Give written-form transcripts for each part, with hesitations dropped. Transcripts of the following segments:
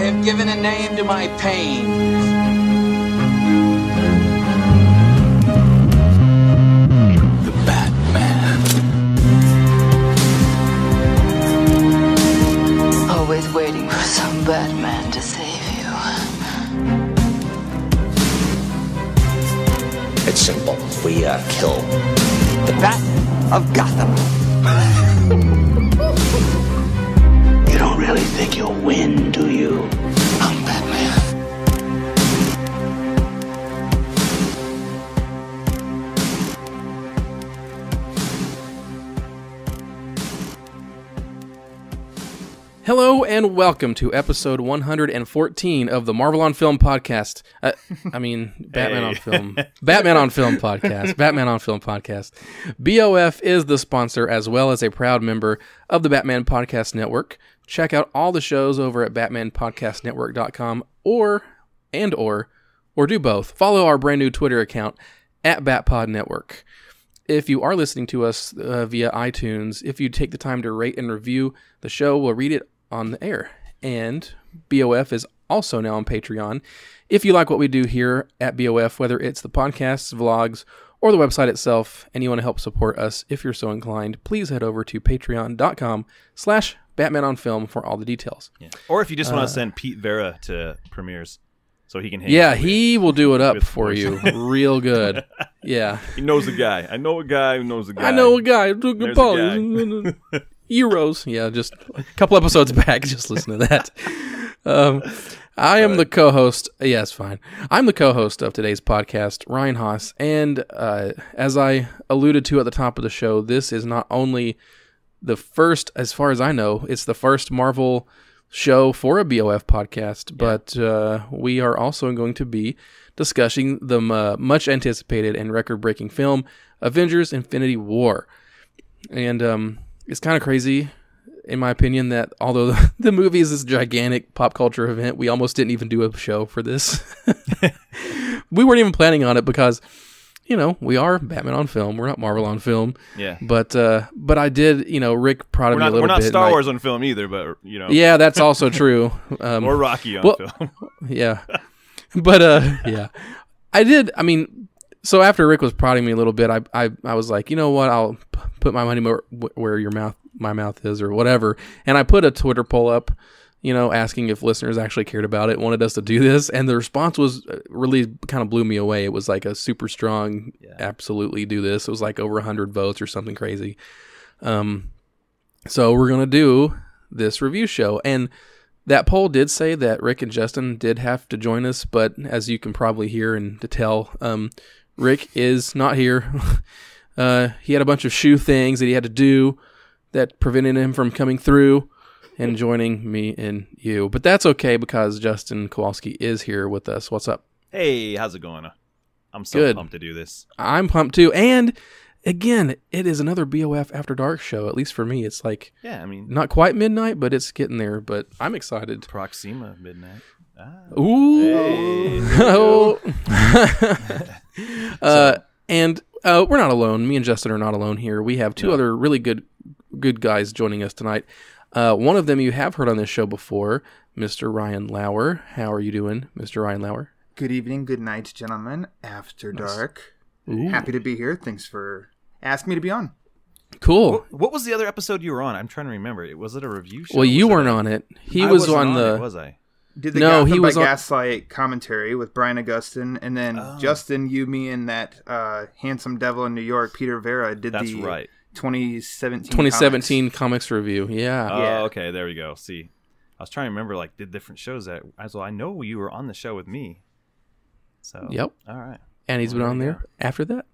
have given a name to my pain. The Batman. Always waiting for some Batman to save you. It's simple. We kill the Bat of Gotham. You don't really think you'll win, do you? I'm Batman. Hello and welcome to episode 114 of the Marvel on Film podcast. Batman on Film. Batman on Film podcast. Batman on Film podcast. BOF is the sponsor as well as a proud member of the Batman Podcast Network. Check out all the shows over at batmanpodcastnetwork.com or do both. Follow our brand new Twitter account at BatPodNetwork. If you are listening to us via iTunes, if you take the time to rate and review the show, we'll read it on the air. And BOF is also now on Patreon. If you like what we do here at BOF, whether it's the podcasts, vlogs, or the website itself, and you want to help support us if you're so inclined, please head over to patreon.com/BatmanOnFilm for all the details. Yeah. Or if you just want to send Pete Vera to premieres so he can hang Yeah, out he will do it up for you real good. Yeah. He knows a guy. I know a guy who knows a guy. I know a guy. There's a guy. Heroes. Yeah, just a couple episodes back. Just listen to that. I am the co-host. Yeah, it's fine. I'm the co-host of today's podcast, Ryan Haas. And as I alluded to at the top of the show, this is not only the first, as far as I know, it's the first Marvel show for a BOF podcast, but we are also going to be discussing the much anticipated and record-breaking film, Avengers: Infinity War. And it's kind of crazy, in my opinion, that although the movie is this gigantic pop culture event, we almost didn't even do a show for this. We weren't even planning on it because, you know, we are Batman on Film. We're not Marvel on Film. Yeah. But I did, you know, Rick prodded me a little bit. We're not Star Wars on film either, but, you know. Yeah, that's also true. Or Rocky on film. Yeah. But, yeah. I did, so after Rick was prodding me a little bit, I was like, you know what, I'll put my money where my mouth is or whatever. And I put a Twitter poll up, you know, asking if listeners actually cared about it, wanted us to do this. And the response was really kind of blew me away. It was like a super strong, absolutely do this. It was like over 100 votes or something crazy. So we're going to do this review show. And that poll did say that Rick and Justin did have to join us. But as you can probably hear and to tell, Rick is not here. He had a bunch of shoe things that he had to do that prevented him from coming through and joining me and you. But that's okay because Justin Kowalski is here with us. What's up? Hey, how's it going? I'm so Good. pumped to do this. I'm pumped too. And again, it is another BOF After Dark show, at least for me. It's like, not quite midnight, but it's getting there. But I'm excited. Proxima midnight. Ooh. Hey. And we're not alone. Me and Justin are not alone here. We have two other really good guys joining us tonight. One of them you have heard on this show before, Mr. Ryan Lauer. How are you doing, Mr. Ryan Lauer? Good evening, good night, gentlemen. After Dark. Ooh. Happy to be here. Thanks for asking me to be on. Cool. What was the other episode you were on? I'm trying to remember. Was it a review show? Well, you weren't on it. He was on the... Was I? Did the Gotham by Gaslight commentary with Brian Augustin, and then Justin, you, me, and that handsome devil in New York, Peter Vera, did That's the right. 2017 comics review. Yeah. Oh, okay. There we go. See, I was trying to remember, like, did different shows that... I know you were on the show with me. So. Yep. All right. And he's been on there after that.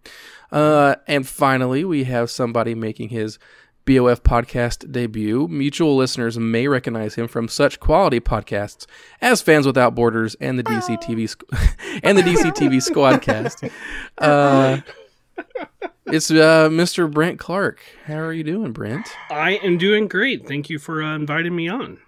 And finally, we have somebody making his BOF podcast debut. Mutual listeners may recognize him from such quality podcasts as Fans Without Borders and the DC TV and the DC TV Squadcast. It's Mr. Brent Clark. How are you doing, Brent? I am doing great. Thank you for inviting me on.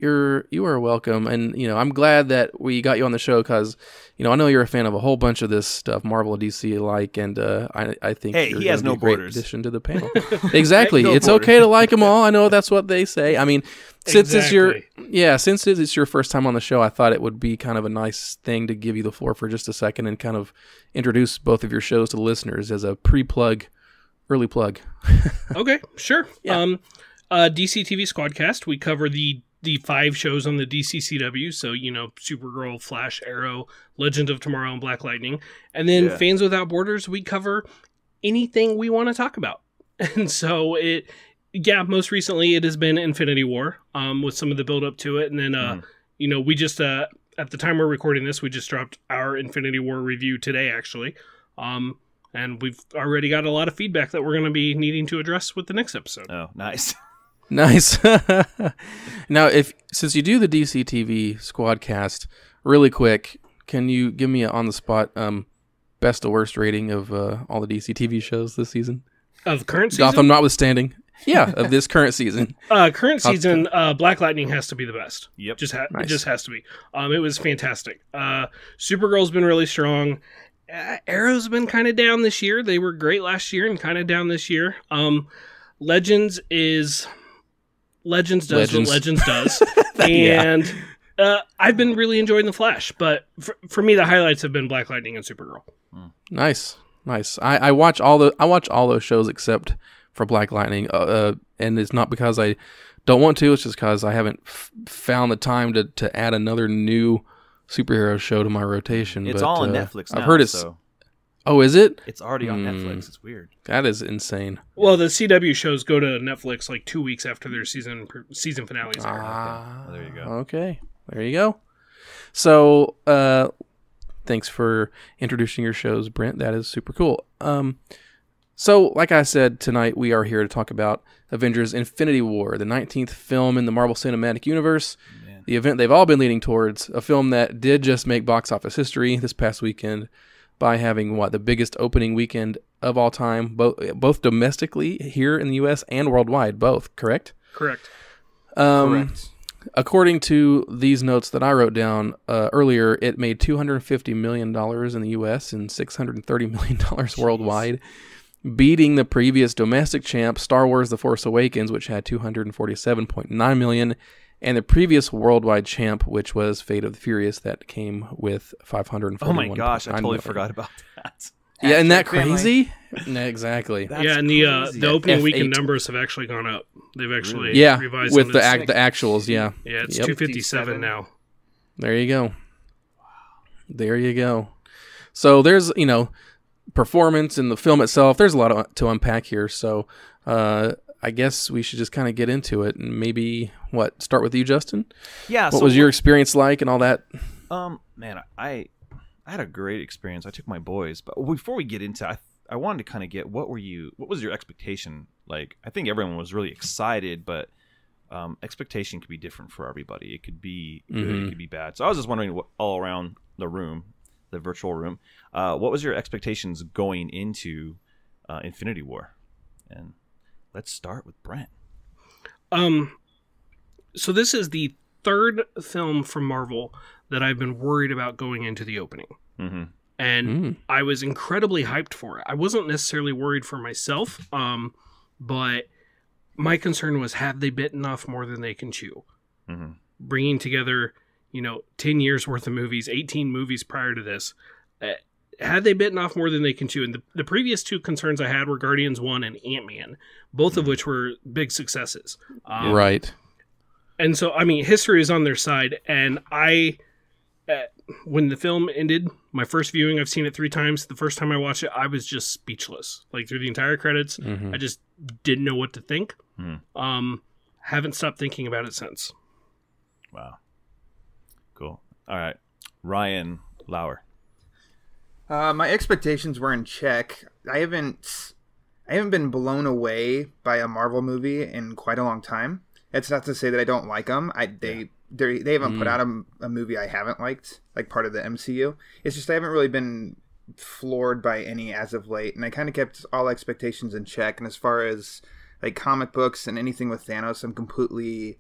you are welcome, and I'm glad that we got you on the show because I know you're a fan of a whole bunch of this stuff, Marvel and DC alike, and I think he has no great borders. Addition to the panel. Exactly, No it's borders. okay to like them all. I know that's what they say. I mean, since Exactly. since it's your first time on the show, I thought it would be kind of a nice thing to give you the floor for just a second and kind of introduce both of your shows to the listeners as a early plug. Okay, sure. Yeah. DC TV Squadcast, we cover the 5 shows on the DC CW, so, Supergirl, Flash, Arrow, Legend of Tomorrow, and Black Lightning. And then Fans Without Borders, we cover anything we want to talk about. And so most recently it has been Infinity War, with some of the build up to it. And then, we just, at the time we're recording this, we just dropped our Infinity War review today, actually. And we've already got a lot of feedback that we're going to be needing to address with the next episode. Oh, nice. Nice. Now, since you do the DC TV Squadcast, really quick, can you give me on the spot best to worst rating of all the DC TV shows this season? Of current season? Gotham notwithstanding. Yeah, of this current season. Current season, Black Lightning has to be the best. Yep. It just has to be. It was fantastic. Supergirl's been really strong. Arrow's been kind of down this year. They were great last year and kind of down this year. Legends does what Legends does. And I've been really enjoying The Flash, but for me the highlights have been Black Lightning and Supergirl. Nice. I watch all those shows except for Black Lightning, and it's not because I don't want to, it's just because I haven't found the time to add another new superhero show to my rotation. It's but, all on Netflix now. I've heard it's... So Oh, is it? it's already on Netflix. It's weird. That is insane. Well, the CW shows go to Netflix like 2 weeks after their season finales air. Oh, there you go. Okay. There you go. So, thanks for introducing your shows, Brent. That is super cool. So, like I said, tonight we are here to talk about Avengers Infinity War, the 19th film in the Marvel Cinematic Universe, the event they've all been leading towards, a film that did just make box office history this past weekend by having, the biggest opening weekend of all time, both domestically here in the U.S. and worldwide, both, correct? Correct. Correct. According to these notes that I wrote down earlier, it made $250 million in the U.S. and $630 million worldwide, beating the previous domestic champ, Star Wars The Force Awakens, which had $247.9 million, and the previous worldwide champ, which was Fate of the Furious, that came with $541.9 Oh my gosh, I totally million. forgot about that. Yeah, isn't that Family. crazy? No, exactly. Yeah, and the opening F8. weekend numbers have actually gone up. They've actually Yeah, revised with them. the actuals, yeah. Yeah, it's Yep. 257 now. There you go. There you go. So there's, performance in the film itself. There's a lot to unpack here. So I guess we should just kind of get into it and maybe, start with you, Justin? Yeah. What was your experience like and all that? Man, I had a great experience. I took my boys, but before we get into, I wanted to kind of get what was your expectation like? I think everyone was really excited, but expectation could be different for everybody. It could be good, it could be bad. So I was just wondering, all around the room, the virtual room, what was your expectations going into Infinity War? And let's start with Brent. So this is the third film from Marvel that I've been worried about going into the opening. Mm-hmm. And I was incredibly hyped for it. I wasn't necessarily worried for myself, but my concern was, have they bitten off more than they can chew? Mm-hmm. Bringing together, 10 years worth of movies, 18 movies prior to this, had they bitten off more than they can chew? And the previous two concerns I had were Guardians 1 and Ant-Man, both of which were big successes. Right. And so, history is on their side. And when the film ended, my first viewing, I've seen it 3 times. The first time I watched it, I was just speechless. Like, through the entire credits, I just didn't know what to think. Haven't stopped thinking about it since. Wow. Cool. All right. Ryan Lauer. My expectations were in check. I haven't been blown away by a Marvel movie in quite a long time. It's not to say that I don't like them. They haven't put out a movie I haven't liked, like part of the MCU. It's just I haven't really been floored by any as of late, and I kind of kept all expectations in check. And as far as like comic books and anything with Thanos, I'm completely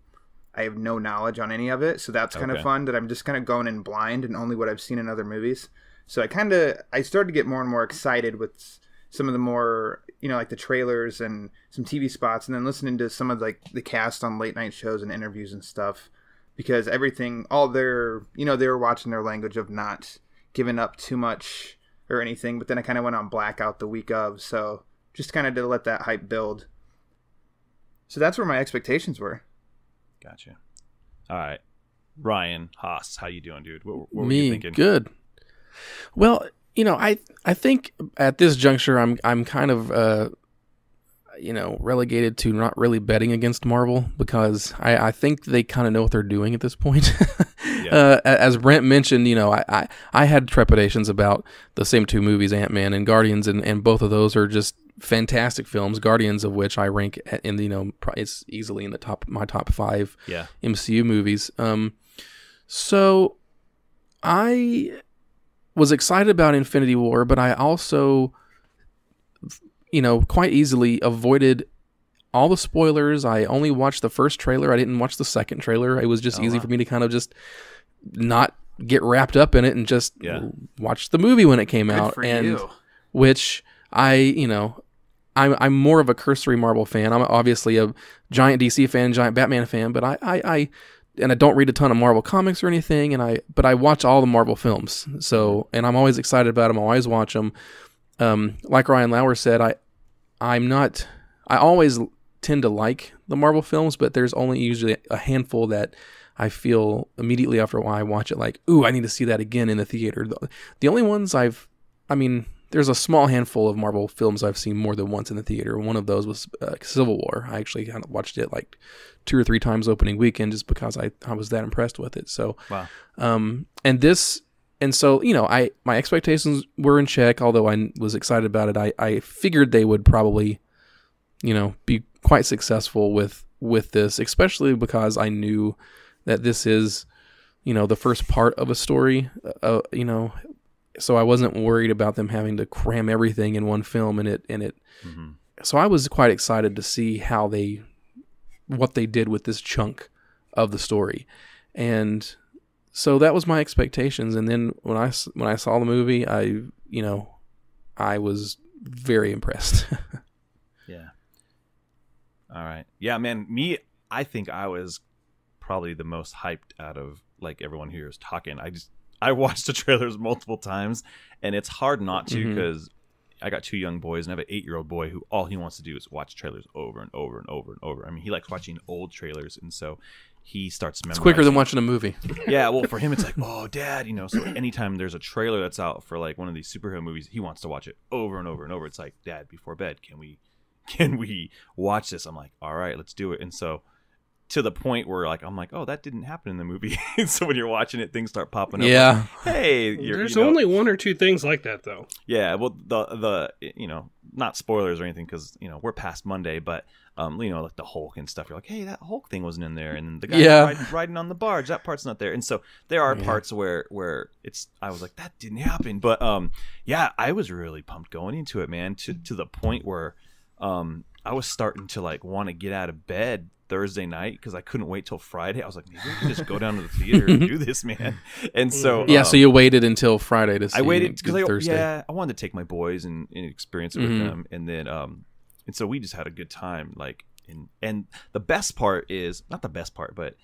I have no knowledge on any of it, so that's kind of fun. That I'm just kind of going in blind and only what I've seen in other movies. So I started to get more and more excited with some of the more, like the trailers and some TV spots, and then listening to some of like the cast on late night shows and interviews and stuff, because everything, all their, they were watching their language of not giving up too much or anything. But then I kind of went on blackout the week of, so just kind of to let that hype build. So that's where my expectations were. Gotcha. All right, Ryan Haas, how you doing, dude? What were Me, you thinking? Good. Well, I think at this juncture I'm kind of relegated to not really betting against Marvel, because I think they kind of know what they're doing at this point. As Brent mentioned, I had trepidations about the same two movies, Ant-Man and Guardians, and both of those are just fantastic films. Guardians of which I rank in it's easily in my top 5 MCU movies. So I was excited about Infinity War, but I also quite easily avoided all the spoilers. I only watched the first trailer. I didn't watch the second trailer. It was just easy for me to kind of just not get wrapped up in it and just watch the movie when it came out. Which I'm more of a cursory Marvel fan. I'm obviously a giant DC fan, giant Batman fan, but I don't read a ton of Marvel comics or anything, but I watch all the Marvel films. So, and I'm always excited about them. I always watch them. Like Ryan Lauer said, I always tend to like the Marvel films, but there's only usually a handful that I feel immediately after I watch it like, ooh, I need to see that again in the theater. The only ones there's a small handful of Marvel films I've seen more than once in the theater. One of those was Civil War. I actually kind of watched it like 2 or 3 times opening weekend just because I was that impressed with it. So, wow. My expectations were in check, although I was excited about it. I figured they would probably, be quite successful with this, especially because I knew that this is, the first part of a story, so I wasn't worried about them having to cram everything in one film So I was quite excited to see what they did with this chunk of the story. And so that was my expectations. And then when I saw the movie, I was very impressed. Yeah. All right. Yeah, man, I think I was probably the most hyped out of like everyone here is talking. I watched the trailers multiple times, and it's hard not to, because I got 2 young boys, and I have an 8-year-old boy who all he wants to do is watch trailers over and over and over and over. I mean, he likes watching old trailers, and so he starts memorizing. It's quicker than watching a movie. Yeah, well, for him, it's like, oh, Dad, so anytime there's a trailer that's out for like one of these superhero movies, he wants to watch it over and over and over. It's like, Dad, before bed, can we watch this? I'm like, all right, let's do it. And so to the point where I'm like, oh, that didn't happen in the movie. So when you're watching it, things start popping up. Yeah. Like, hey, there's only 1 or 2 things like that, though. Yeah. Well, the not spoilers or anything, because we're past Monday, but like the Hulk and stuff. You're like, hey, that Hulk thing wasn't in there, and the guy riding on the barge, that part's not there. And so there are parts where I was like, that didn't happen. But I was really pumped going into it, man. To the point where I was starting to like want to get out of bed Thursday night because I couldn't wait till Friday. I was like, maybe we can just go down to the theater and do this, man. And so so you waited until Friday to see. I waited because Thursday. I wanted to take my boys and experience it with them, and then and so we just had a good time. Like, and the best part is not the best part, but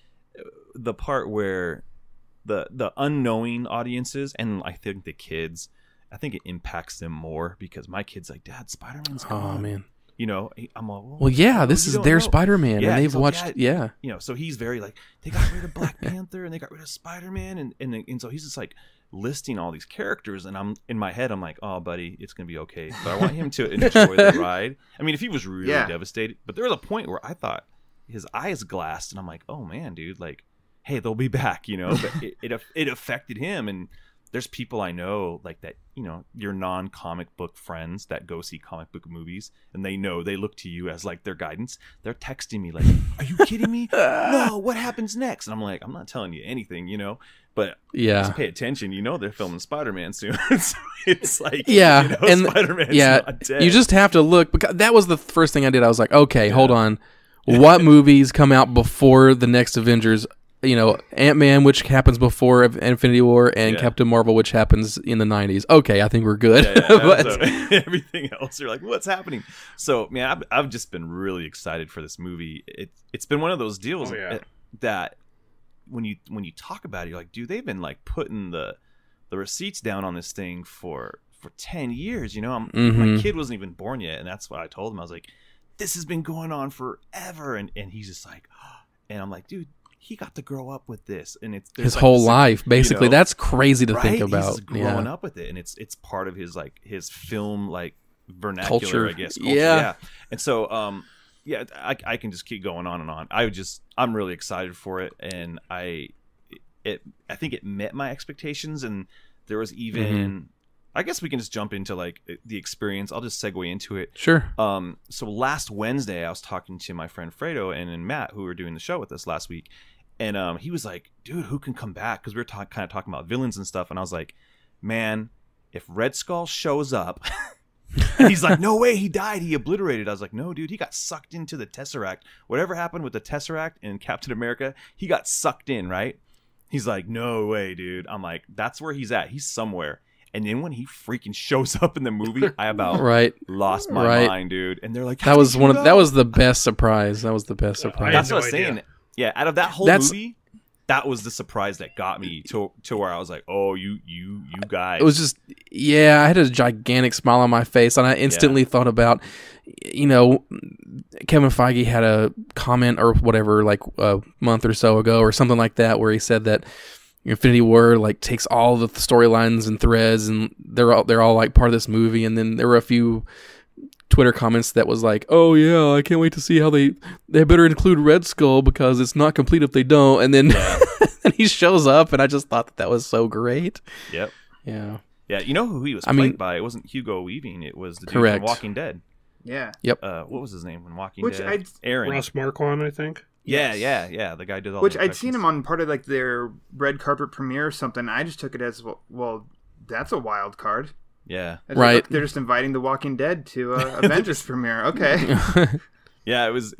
the part where the unknowing audiences, and I think the kids, I think it impacts them more, because my kid's like, Dad, Spider-Man's gone. Oh man. I'm like, well, yeah, this is their Spider-Man, and they've watched, so he's very like, they got rid of Black Panther and they got rid of Spider-Man, and so he's just like listing all these characters, and I'm in my head, I'm like, oh, buddy, it's gonna be okay, but I want him to enjoy the ride. I mean, if he was really devastated, but there was a point where I thought his eyes glassed, and I'm like, oh man, dude, like, hey, they'll be back, but it affected him. And there's people I know like that, your non-comic book friends that go see comic book movies, and they look to you as like their guidance. They're texting me like, are you kidding me? No, what happens next? And I'm like, I'm not telling you anything, but just pay attention. They're filming Spider-Man soon. So it's like, and Spider-Man's not dead. You just have to look, because that was the first thing I did. I was like, okay, hold on. what movies come out before the next Avengers. You know, Ant-Man, which happens before Infinity War, and Captain Marvel, which happens in the 90s. Okay, I think we're good. But so, everything else, you're like, what's happening? So, man, I've just been really excited for this movie. It's been one of those deals that when you talk about it, you're like, dude, they've been like putting the receipts down on this thing for 10 years. You know, my kid wasn't even born yet, and that's what I told him. I was like, this has been going on forever, and he's just like, and I'm like, dude, he got to grow up with this, and it's his whole life, basically. You know, that's crazy to think about. He's growing up with it, and it's part of his his film vernacular, culture. I guess. Culture, yeah. And so, I can just keep going on and on. I'm really excited for it, and I think it met my expectations, and there was even. I guess we can just jump into the experience. I'll just segue into it. Sure. So last Wednesday, I was talking to my friend Fredo and Matt, who were doing the show with us last week, and he was like, "Dude, who can come back?" Because we were kind of talking about villains and stuff, and I was like, "Man, if Red Skull shows up," and he's like, "No way, he died. He obliterated." I was like, "No, dude, he got sucked into the Tesseract. Whatever happened with the Tesseract in Captain America, he got sucked in, right?" He's like, "No way, dude." I'm like, "That's where he's at. He's somewhere." And then when he freaking shows up in the movie, I about lost my mind, dude. And they're like, that was that was the best surprise. That was the best surprise. That's what I was saying. Yeah, out of that whole movie, that was the surprise that got me to where I was like, oh, you guys. It was just, I had a gigantic smile on my face, and I instantly thought about, Kevin Feige had a comment or whatever, like a month or so ago or something like that, where he said that Infinity War takes all the storylines and threads, and they're all like part of this movie. And then there were a few Twitter comments that was like, "Oh yeah, I can't wait to see how they better include Red Skull because it's not complete if they don't." And then and he shows up, and I just thought that was so great. Yep. Yeah. Yeah. You know who he was played by? It wasn't Hugo Weaving. It was the dude from Walking Dead. Yeah. Yep. What was his name from Walking Dead? Aaron. Ross Marquand, I think. Yeah. The guy did all. Which I'd seen him on part of their red carpet premiere or something. I just took it as well. That's a wild card. Yeah. Right. They're just inviting the Walking Dead to Avengers premiere. Okay. Yeah, it was.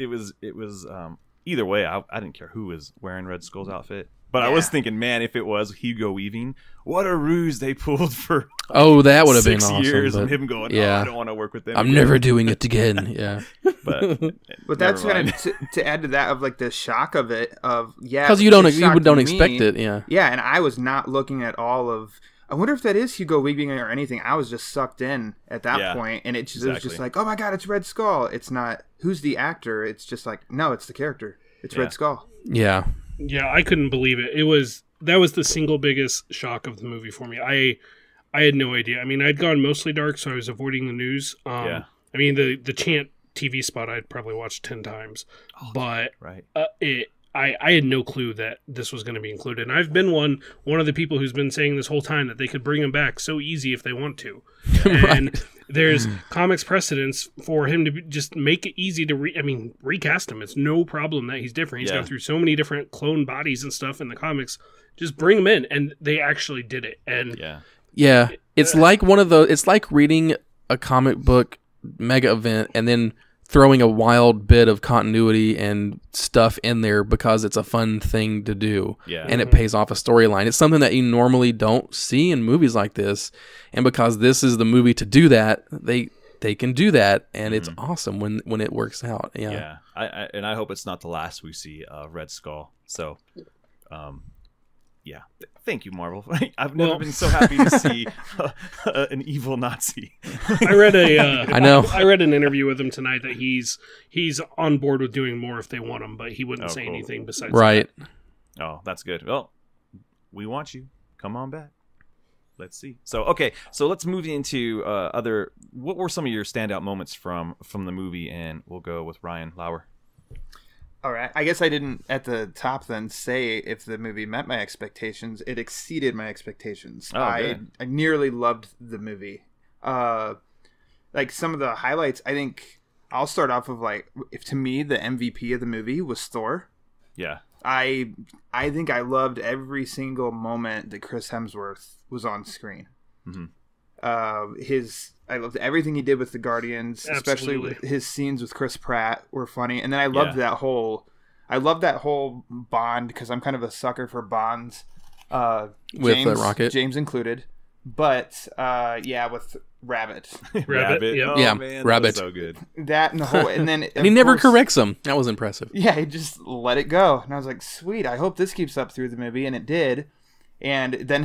Either way, I didn't care who was wearing Red Skull's outfit. But I was thinking, man, if it was Hugo Weaving, what a ruse they pulled for that would have been 6 awesome, years of him going, I don't want to work with them. I'm never doing it again. Yeah. But that's kind of to add to that of the shock of it because you don't expect it. Yeah, and I was not looking at all of. I wonder if that is Hugo Weaving or anything. I was just sucked in at that point, and it was just like, oh my god, it's Red Skull. It's not who's the actor. It's just like, no, it's the character. It's Red Skull. Yeah. Yeah, I couldn't believe it. That was the single biggest shock of the movie for me. I had no idea. I mean, I'd gone mostly dark, so I was avoiding the news. I mean, the Chant TV spot I'd probably watched 10 times, but I had no clue that this was going to be included. And I've been one of the people who's been saying this whole time that they could bring him back so easy if they want to. And there's comics precedence for him to just make it easy to recast him. It's no problem that he's different. He's gone through so many different clone bodies and stuff in the comics. Just bring him in, and they actually did it. And it's like it's like reading a comic book mega event and then throwing a wild bit of continuity and stuff in there because it's a fun thing to do. Yeah. And it pays off a storyline. It's something that you normally don't see in movies like this. And because this is the movie to do that, they can do that, and it's awesome when it works out. Yeah. And I hope it's not the last we see of Red Skull. So thank you, Marvel. I've never been so happy to see an evil Nazi. I read I know. I read an interview with him tonight that he's on board with doing more if they want him, but he wouldn't say anything besides that. Oh, that's good. Well, we want you. Come on back. Let's see. So let's move into what were some of your standout moments from the movie, and we'll go with Ryan Lauer. All right. I guess I didn't at the top then say if the movie met my expectations. It exceeded my expectations. I nearly loved the movie. Some of the highlights, I think I'll start off of if to me the MVP of the movie was Thor. Yeah. I think I loved every single moment that Chris Hemsworth was on screen. Mm-hmm. I loved everything he did with the Guardians, especially with his scenes with Chris Pratt were funny. And then I loved that whole bond, because I'm kind of a sucker for bonds. With Rocket, James included, but with Rabbit. Rabbit. Yep. Oh, yeah, man, Rabbit. That was so good. That and the whole, and then and he never corrects him. That was impressive. Yeah, he just let it go, and I was like, sweet. I hope this keeps up through the movie, and it did. And then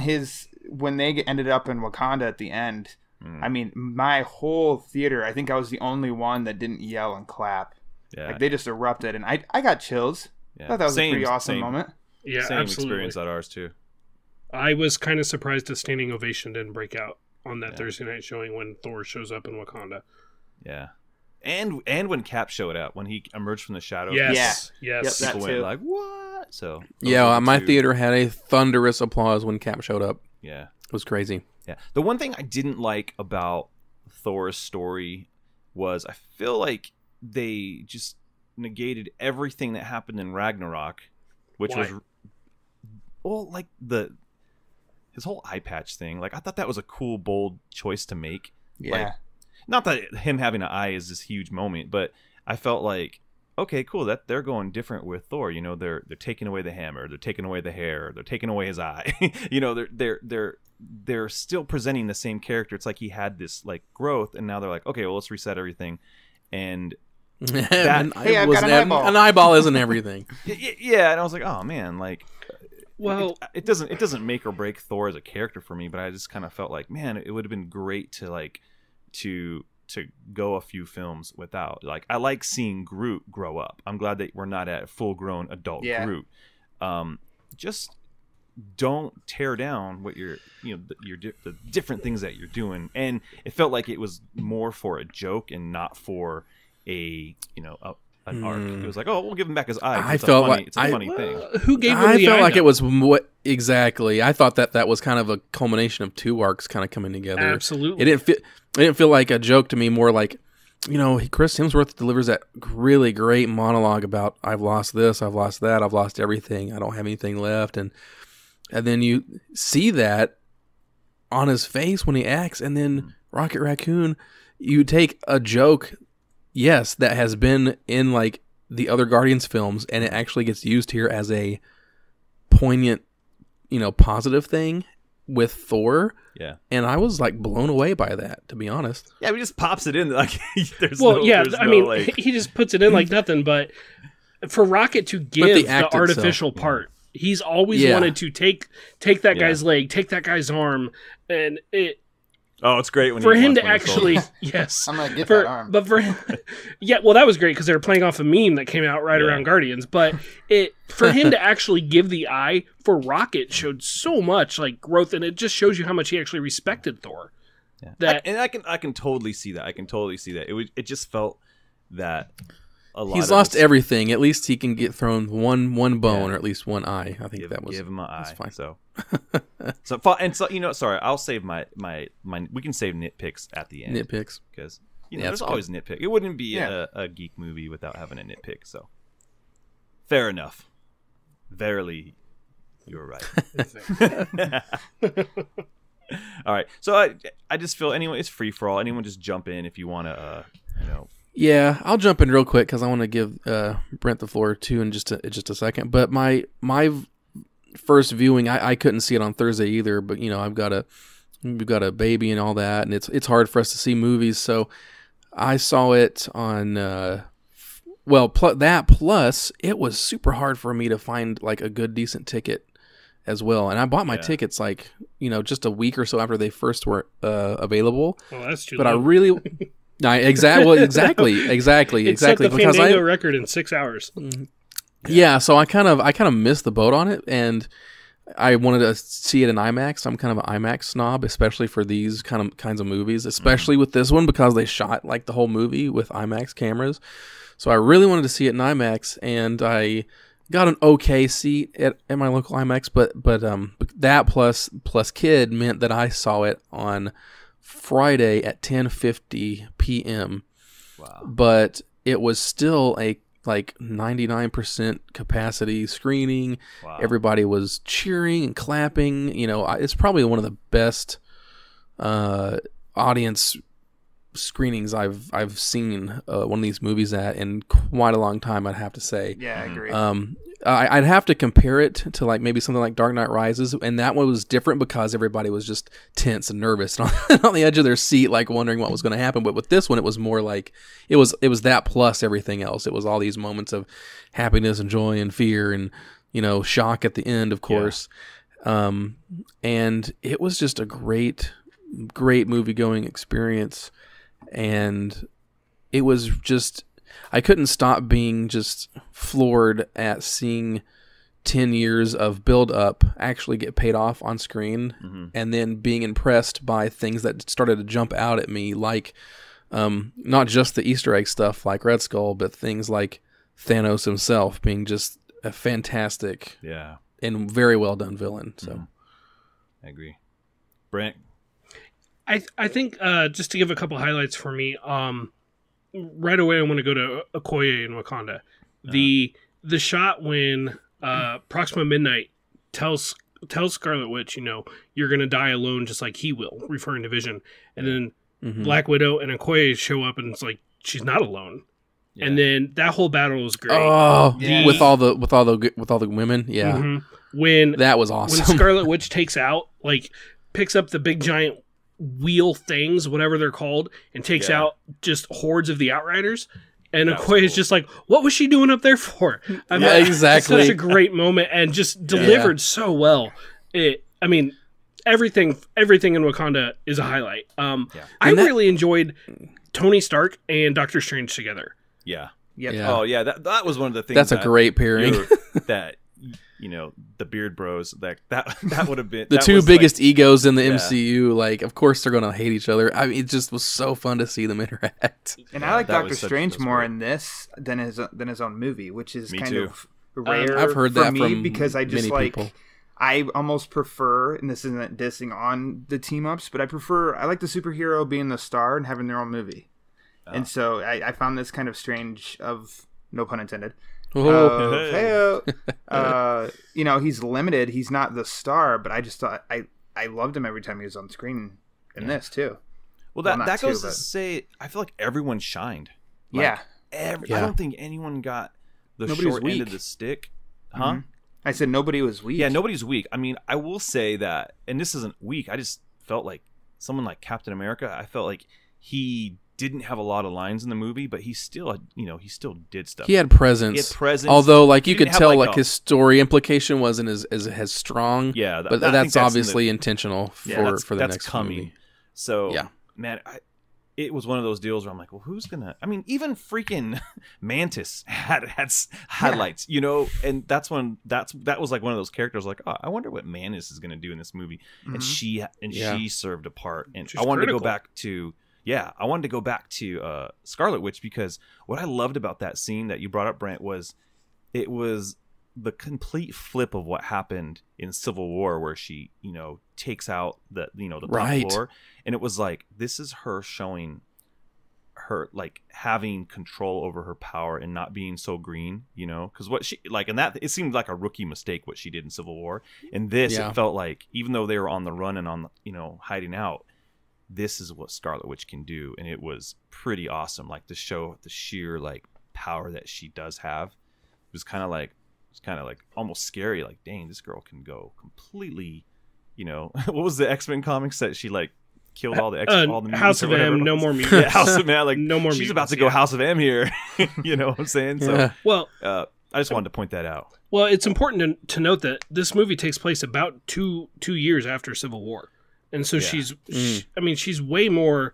when they ended up in Wakanda at the end, I mean, my whole theater, I think I was the only one that didn't yell and clap. Yeah, like they just erupted, and I got chills. Yeah. I thought that was a pretty awesome moment. Yeah, same absolutely. experience at ours too. I was kind of surprised a standing ovation didn't break out on that Thursday night showing when Thor shows up in Wakanda. Yeah, and when Cap showed up, when he emerged from the shadows. Yes. Yep, people that went too. like, what? So My theater had a thunderous applause when Cap showed up. Yeah, it was crazy. Yeah, the one thing I didn't like about Thor's story was I feel like they just negated everything that happened in Ragnarok, which was like his whole eye patch thing. Like, I thought that was a cool, bold choice to make. Yeah. Like, not that him having an eye is this huge moment, but I felt like, okay, cool, that they're going different with Thor. You know, they're taking away the hammer, they're taking away the hair, they're taking away his eye. You know, they're still presenting the same character. It's like he had this like growth, and now they're like, okay, well, let's reset everything. And I've got an eyeball. An eyeball isn't everything. Yeah, and I was like, oh man, like, well, it doesn't make or break Thor as a character for me, but I just kind of felt like, man, it would have been great to go a few films without. Like, I like seeing Groot grow up. I'm glad that we're not at full grown adult Groot. Just don't tear down what the different things that you're doing. And it felt like it was more for a joke and not for an arc. It was like, oh, we'll give him back his eye. It's a funny thing. Who gave him the I felt eye, like though? it was exactly. I thought that was kind of a culmination of two arcs kind of coming together. Absolutely. It didn't feel like a joke to me. More like, Chris Hemsworth delivers that really great monologue about, I've lost this, I've lost that, I've lost everything, I don't have anything left, and then you see that on his face when he acts, and then Rocket Raccoon, you take a joke, yes, that has been in like the other Guardians films, and it actually gets used here as a poignant, positive thing with Thor. Yeah. And I was like blown away by that, to be honest. Yeah, he just pops it in like he just puts it in like nothing, but for Rocket to give the artificial part, he's always wanted to take that guy's leg, take that guy's arm, and it. Oh, it's great for him to actually yes. I'm gonna get that arm, but for him, that was great because they were playing off a meme that came out right around Guardians. But for him to actually give the eye for Rocket showed so much like growth, and it just shows you how much he actually respected Thor. Yeah. I can totally see that. It just felt that. He's lost everything. At least he can get thrown one bone or at least one eye. I think that was give him an eye. Fine. So sorry, I'll save my. We can save nitpicks at the end. Nitpicks because there's always nitpick. It wouldn't be a geek movie without having a nitpick. So fair enough. Verily, you're right. All right, so I just feel it's free for all. Anyone just jump in if you want to. Yeah, I'll jump in real quick because I want to give Brent the floor too in just a second. But my first viewing, I couldn't see it on Thursday either. But we've got a baby and all that, and it's hard for us to see movies. So I saw it on. Plus it was super hard for me to find like a good decent ticket as well. And I bought my tickets like just a week or so after they first were available. Well, that's too. But low. I really. Exactly. It set the because Fandango record in 6 hours. Yeah, so I kind of missed the boat on it, and I wanted to see it in IMAX. I'm kind of an IMAX snob, especially for these kinds of movies, especially with this one because they shot like the whole movie with IMAX cameras. So I really wanted to see it in IMAX, and I got an okay seat at my local IMAX, but that plus kid meant that I saw it on Friday at 10:50 p.m. Wow. But it was still a like 99% capacity screening. Wow. Everybody was cheering and clapping. It's probably one of the best audience screenings I've seen one of these movies at in quite a long time, I'd have to say. Yeah, I agree. I'd have to compare it to like maybe something like Dark Knight Rises, and that one was different because everybody was just tense and nervous and on the edge of their seat, like wondering what was going to happen. But with this one, it was more like it was that plus everything else. It was all these moments of happiness and joy and fear and, you know, shock at the end, of course. And it was just a great movie going experience, and it was just. I couldn't stop being just floored at seeing 10 years of build-up actually get paid off on screen, and then being impressed by things that started to jump out at me, like not just the Easter egg stuff like Red Skull, but things like Thanos himself being just a fantastic and very well-done villain. So, I agree. Brent? I think just to give a couple highlights for me, right away, I want to go to Okoye in Wakanda. The shot when Proxima Midnight tells Scarlet Witch, you know, you're going to die alone just like he will, referring to Vision. And then Black Widow and Okoye show up, and it's like she's not alone. Yeah. And then that whole battle was great. Oh, with all the women, When that was awesome. When Scarlet Witch picks up the big giant wheel things, whatever they're called, and takes out just hordes of the Outriders, and Okoye is just like, what was she doing up there for? I mean, exactly. It's such a great moment and just delivered so well. Everything in Wakanda is a highlight. I really enjoyed Tony Stark and Doctor Strange together. Yeah. Yep. Oh yeah, that was one of the things. That's a great pairing. That, you know, the Beard Bros, that would have been the two biggest egos in the MCU. Like, of course they're going to hate each other. I mean, it just was so fun to see them interact. And I like Doctor Strange more in this than his own movie, which is kind of rare. I've heard for that me from because I just many like people. I almost prefer, and this isn't dissing on the team ups, but I like the superhero being the star and having their own movie. And so I found this kind of strange, of no pun intended. You know, he's limited. He's not the star, but I just thought I loved him every time he was on screen in this too. Well, that goes to say, I feel like everyone shined. Like, I don't think anyone got the short end of the stick. Huh? Mm-hmm. I said nobody was weak. Yeah, nobody's weak. I mean, I will say that, and this isn't weak. I just felt like someone like Captain America. I felt like he didn't have a lot of lines in the movie, but he still did stuff. He had presence. Although, like, you could tell, like, his story implication wasn't as strong. Yeah, but that's obviously intentional for the next coming. movie. So, man, it was one of those deals where I'm like, well, who's gonna? I mean, even freaking Mantis had highlights, you know, and that was like one of those characters. Like, oh, I wonder what Mantis is gonna do in this movie, and she served a part. And I wanted to go back to. Yeah, I wanted to go back to Scarlet Witch, because what I loved about that scene that you brought up, Brent, was it was the complete flip of what happened in Civil War, where she, you know, takes out the top floor, and it was like, this is her showing her, like, having control over her power and not being so green, you know, because what she like, and that it seemed like a rookie mistake what she did in Civil War. In this, it felt like, even though they were on the run and on the, you know, hiding out, this is what Scarlet Witch can do, and it was pretty awesome. Like, to show the sheer, like, power that she does have. It was kind of like almost scary. Like, dang, this girl can go completely. You know, what was the X-Men comics that she, like, killed all the mutants House of M, no more mutants. Yeah, House of M, like, no more. She's mutants, about to go House of M here. You know what I'm saying? So, well, I just wanted to point that out. Well, it's important to note that this movie takes place about two years after Civil War. And so she's way more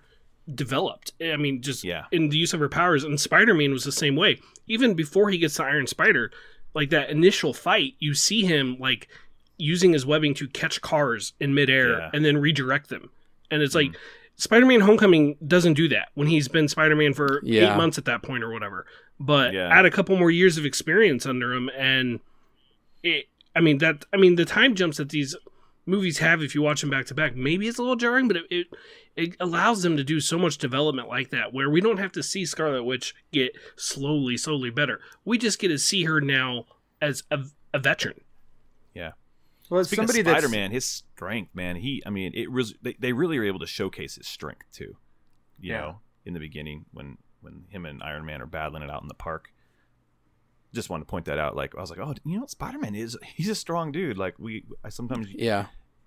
developed. I mean, just in the use of her powers. And Spider-Man was the same way. Even before he gets to Iron Spider, like, that initial fight, you see him, like, using his webbing to catch cars in midair and then redirect them. And it's like, Spider-Man Homecoming doesn't do that when he's been Spider-Man for 8 months at that point or whatever. But add a couple more years of experience under him, and the time jumps that these movies have, if you watch them back to back, maybe it's a little jarring, but it allows them to do so much development like that, where we don't have to see Scarlet Witch get slowly better. We just get to see her now as a veteran. Yeah. Well, Speaking somebody of Spider-Man, his strength, man, they really were able to showcase his strength too. You know, in the beginning when him and Iron Man are battling it out in the park. Just wanted to point that out. Like, I was like, oh, you know, Spider-Man he's a strong dude. Like, sometimes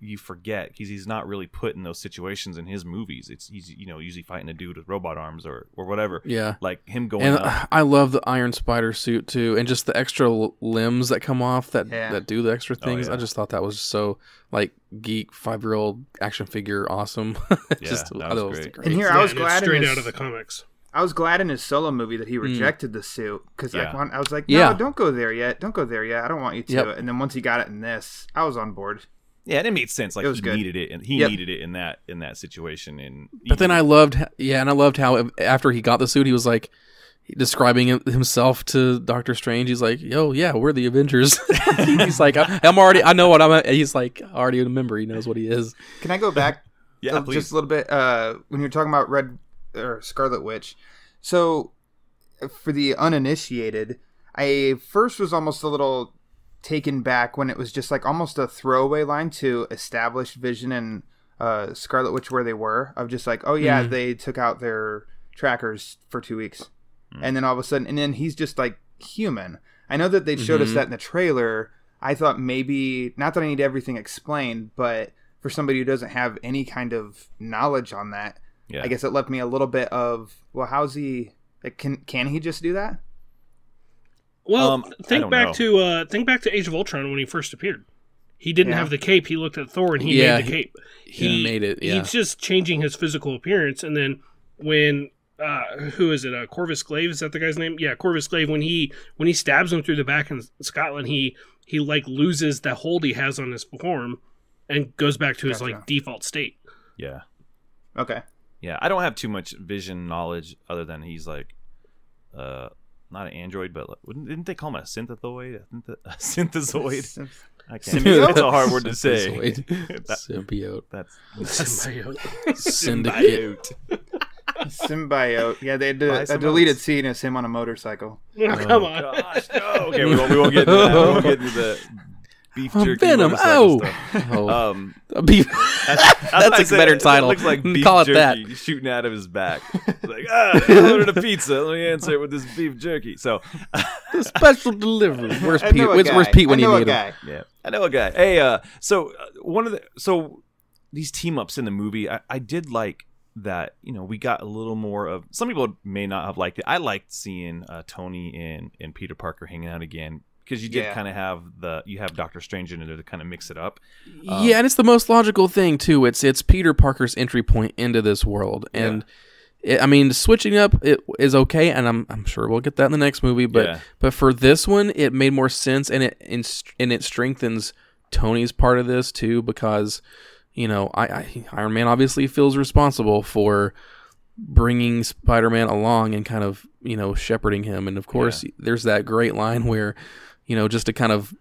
you forget because he's not really put in those situations in his movies. He's usually fighting a dude with robot arms or whatever. Yeah, like him going. And up. I love the Iron Spider suit too, and just the extra limbs that come off that do the extra things. I just thought that was so like geek 5-year-old action figure awesome. That was great. And here I was glad straight out of the comics. I was glad in his solo movie that he rejected the suit because I was like, no, don't go there yet. Don't go there yet. I don't want you to. Yep. And then once he got it in this, I was on board. Yeah, and it made sense. Like, he needed it, and he needed it in that situation. But then I loved how after he got the suit, he was like describing himself to Doctor Strange. He's like, "Yo, yeah, we're the Avengers." He's like, I know what I'm at. He's like already a member. He knows what he is. Can I go back? Please. Just a little bit when you're talking about Scarlet Witch. So for the uninitiated, I first was almost a little taken back when it was just like almost a throwaway line to establish Vision and Scarlet Witch where they were, of just like, oh yeah, they took out their trackers for 2 weeks, and then all of a sudden, and then he's just like human. I know that they showed us that in the trailer. I thought maybe, not that I need everything explained, but for somebody who doesn't have any kind of knowledge on that, I guess it left me a little bit of, well, how's he? Like, can he just do that? Well, think back to Age of Ultron when he first appeared. He didn't have the cape. He looked at Thor and he made the cape. He made it. Yeah. He's just changing his physical appearance. And then when who is it? Corvus Glaive, is that the guy's name? Yeah, Corvus Glaive. When he stabs him through the back in Scotland, he like loses the hold he has on his form and goes back to his like default state. Yeah. Okay. Yeah, I don't have too much Vision knowledge other than he's like not an android, but didn't they call him a synthezoid? A synthezoid? I can't. It's a hard word to say. Symbiote. That's Symbiote. Syndicate. Symbiote. Yeah, they did a deleted scene as him on a motorcycle. Oh, come on. Gosh, no. Okay, we won't get into that. We won't get into the beef jerky. Venom. Beef. That's a better title. It looks like beef Call it jerky that. shooting out of his back. It's like, I ordered a pizza. Let me answer it with this beef jerky. So, the special delivery. Where's Pete? Where's Pete when you need him? Yeah, I know a guy. Hey, so these team ups in the movie, I did like that. You know, we got a little more of. Some people may not have liked it. I liked seeing Tony and Peter Parker hanging out again. Because you did kind of have Doctor Strange in there to kind of mix it up. Yeah, and it's the most logical thing too. It's Peter Parker's entry point into this world, and switching up it is okay, and I'm sure we'll get that in the next movie. But for this one, it made more sense, and it strengthens Tony's part of this too, because Iron Man obviously feels responsible for bringing Spider-Man along and kind of shepherding him, and of course there's that great line where. Just to kind of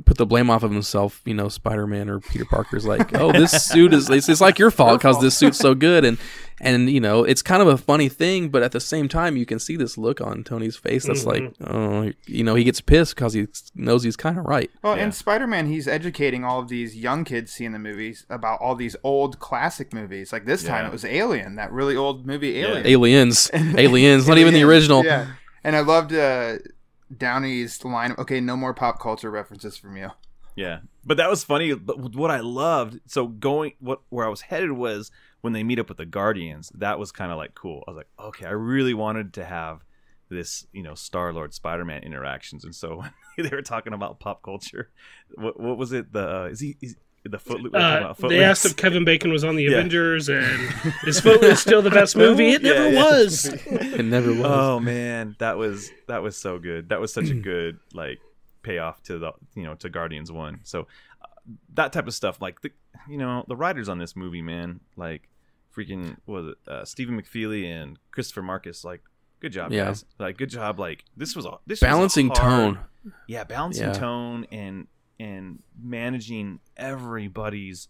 put the blame off of himself, Spider-Man or Peter Parker's like, oh, this suit it's like your fault because this suit's so good. And it's kind of a funny thing, but at the same time, you can see this look on Tony's face that's like, oh, he gets pissed because he knows he's kind of right. Well, and Spider-Man, he's educating all of these young kids seeing the movies about all these old classic movies. Like this time it was Alien, that really old movie Alien. Aliens, not even the original. Yeah, and I loved Downey's line, okay, no more pop culture references from you. Yeah, but that was funny. But what I loved, where I was headed was when they meet up with the Guardians. That was kind of like cool. I was like, okay, I really wanted to have this, Star-Lord Spider-Man interactions, and so they were talking about pop culture. What was it? The Footloose. They asked if Kevin Bacon was on the Avengers, and is Footloose still the best movie? It never was. It never was. Oh man, that was so good. That was such a good payoff to the to Guardians 1. So that type of stuff, like the writers on this movie, man, like freaking Stephen McFeely and Christopher Marcus, like good job, guys. Like good job. Like this was balancing tone. Yeah, balancing tone and managing everybody's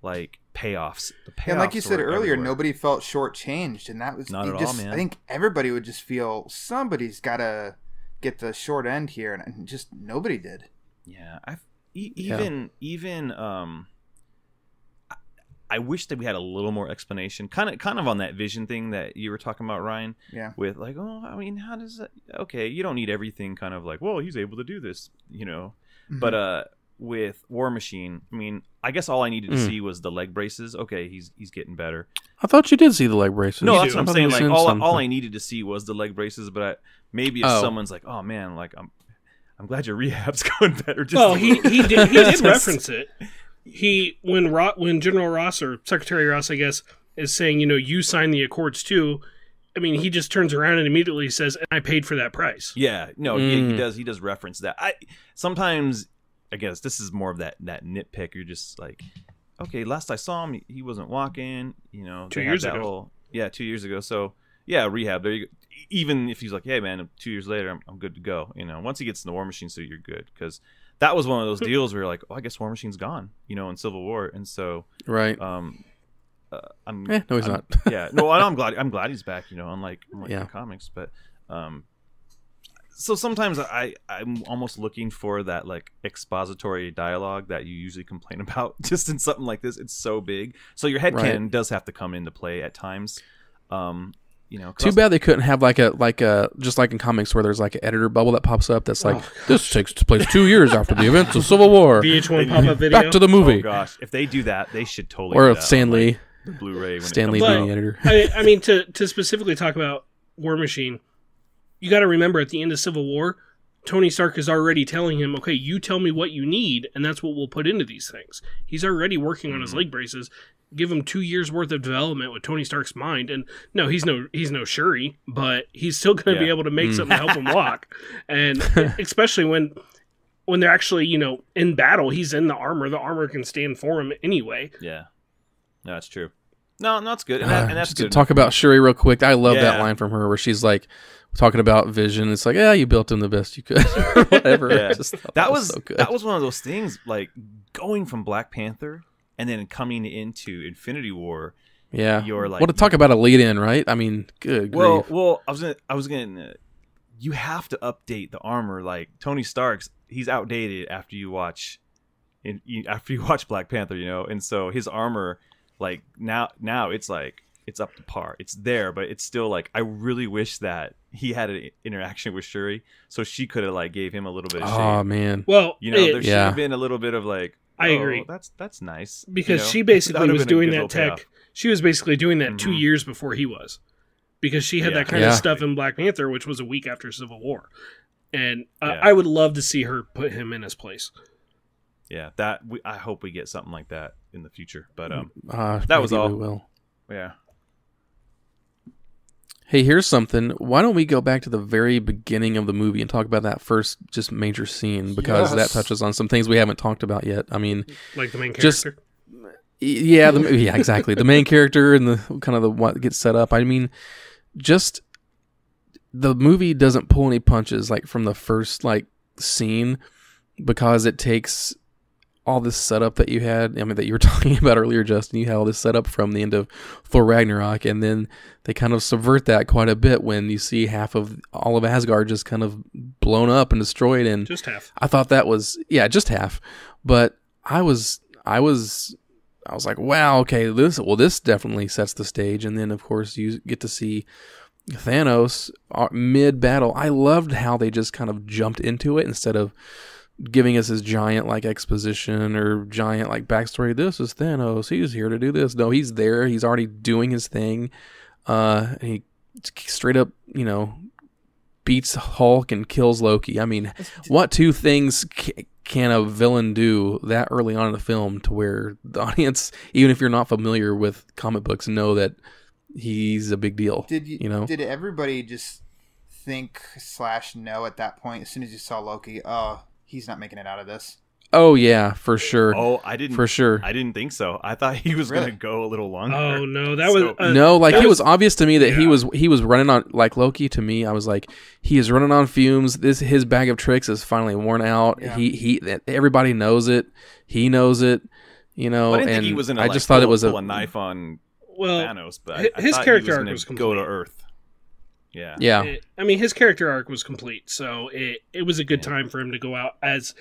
like payoffs. And like you said earlier, nobody felt shortchanged, and that was not at all, man. I think everybody would just feel somebody's got to get the short end here, and just nobody did. Yeah, even I wish that we had a little more explanation, kind of on that vision thing that you were talking about, Ryan. Yeah. With like, oh, I mean, how does that? Okay, you don't need everything. Kind of like, well, he's able to do this, you know. Mm-hmm. But with War Machine, I mean, I guess all I needed to see was the leg braces. Okay, he's getting better. I thought you did see the leg braces. No, that's what I'm saying. Like all I needed to see was the leg braces. But maybe if someone's like, oh man, like I'm glad your rehab's going better. Just he did reference it. When General Ross or Secretary Ross, I guess, is saying, you signed the Accords too. I mean, he just turns around and immediately says, "I paid for that price." Yeah, no, he does reference that. Sometimes, I guess this is more of that nitpick. You're just like, okay, last I saw him, he wasn't walking. 2 years ago. 2 years ago. So yeah, rehab. There you go. Even if he's like, hey man, 2 years later, I'm good to go. Once he gets in the War Machine suit, you're good, because that was one of those deals where you're like, oh, I guess War Machine's gone, in Civil War, and so right. No, he's not. Yeah, no, I'm glad he's back. Unlike the comics, but so sometimes I'm almost looking for that like expository dialogue that you usually complain about. Just in something like this, it's so big, so your headcanon does have to come into play at times. Too bad they couldn't have like a just like in comics where there's like an editor bubble that pops up that's like, this takes place 2 years after the events of Civil War. VH1 pop-up video. Back to the movie. Oh gosh, if they do that, they should totally. Or do Stan Lee. Like the Blu-ray. Stan Lee being the editor. I mean, to specifically talk about War Machine, you got to remember at the end of Civil War, Tony Stark is already telling him, okay, you tell me what you need, and that's what we'll put into these things. He's already working on his leg braces. Give him 2 years worth of development with Tony Stark's mind, and no, he's no Shuri, but he's still going to be able to make something to help him walk. And especially when they're actually in battle, he's in the armor. The armor can stand for him anyway. Yeah, no, that's true. No, that's good, and that's just good. To talk about Shuri real quick, I love that line from her where she's like talking about Vision. It's like, yeah, you built him the best you could, or whatever. Yeah. That was so good. That was one of those things, like going from Black Panther and then coming into Infinity War. Yeah, you're like, to talk about a lead in, right? I mean, good grief. Well, I was gonna. You have to update the armor. Like Tony Stark's, he's outdated after you watch Black Panther, and so his armor, like now it's like it's up to par. It's there, but it's still like, I really wish that he had an interaction with Shuri, so she could have like gave him a little bit of shade. Oh man, well, there should have been a little bit of like. I agree. That's nice. Because she basically was doing that tech. Payoff. She was basically doing that 2 years before he was. Because she had that kind of stuff in Black Panther, which was a week after Civil War. And I would love to see her put him in his place. Yeah, I hope we get something like that in the future. But that was all. We will. Yeah. Hey, here's something. Why don't we go back to the very beginning of the movie and talk about that first just major scene, because that touches on some things we haven't talked about yet. I mean, like the main character. Yeah, exactly. The main character and the kind of the what gets set up. I mean, just the movie doesn't pull any punches like from the first like scene, because it takes all this setup that you had, I mean, that you were talking about earlier, Justin. You had all this setup from the end of Thor Ragnarok, and then they kind of subvert that quite a bit when you see half of all of Asgard just kind of blown up and destroyed. And just half. I thought that was just half. But I was like, wow, okay, this definitely sets the stage. And then of course you get to see Thanos mid battle. I loved how they just kind of jumped into it instead of giving us his giant like exposition or giant like backstory. This is Thanos. He's here to do this. No, he's there. He's already doing his thing. He straight up, beats Hulk and kills Loki. I mean, what two things can a villain do that early on in the film to where the audience, even if you're not familiar with comic books, know that he's a big deal? Did everybody just think / know at that point as soon as you saw Loki? Oh, he's not making it out of this. Oh yeah, for sure. Oh, I didn't. For sure. I didn't think so. I thought he was going to go a little longer. Oh no, that was it was obvious to me that he was running on, like Loki. To me, I was like, he is running on fumes. His bag of tricks is finally worn out. Yeah. Everybody knows it. He knows it. I didn't think he was I just thought it was a knife on Thanos, but his I thought character he was arc was go to complete. Earth. Yeah. I mean, his character arc was complete, so it was a good time for him to go out as,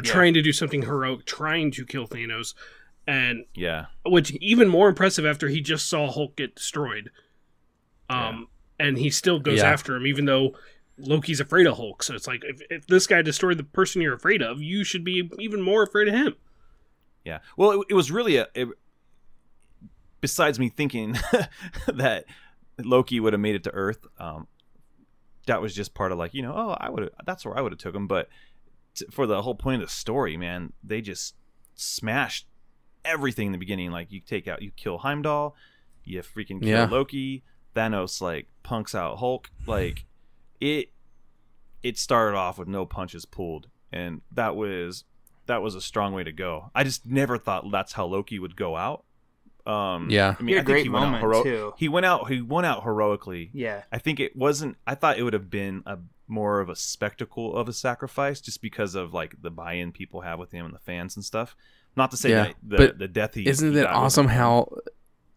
trying to do something heroic, trying to kill Thanos, and which even more impressive after he just saw Hulk get destroyed. And he still goes after him, even though Loki's afraid of Hulk. So it's like, if this guy destroyed the person you're afraid of, you should be even more afraid of him. Yeah. Well, it was really besides me thinking that Loki would have made it to Earth, that was just part of like, that's where I would have took him. But for the whole point of the story, man, they just smashed everything in the beginning. Like, you kill Heimdall, you freaking kill Loki, Thanos like punks out Hulk. Like, it started off with no punches pulled, and that was a strong way to go. I just never thought that's how Loki would go out. I mean, I think he went out too. He went out heroically. Yeah. I think it wasn't. I thought it would have been more of a spectacle of a sacrifice, just because of like the buy-in people have with him and the fans and stuff. Not to say that the death he isn't he it awesome how.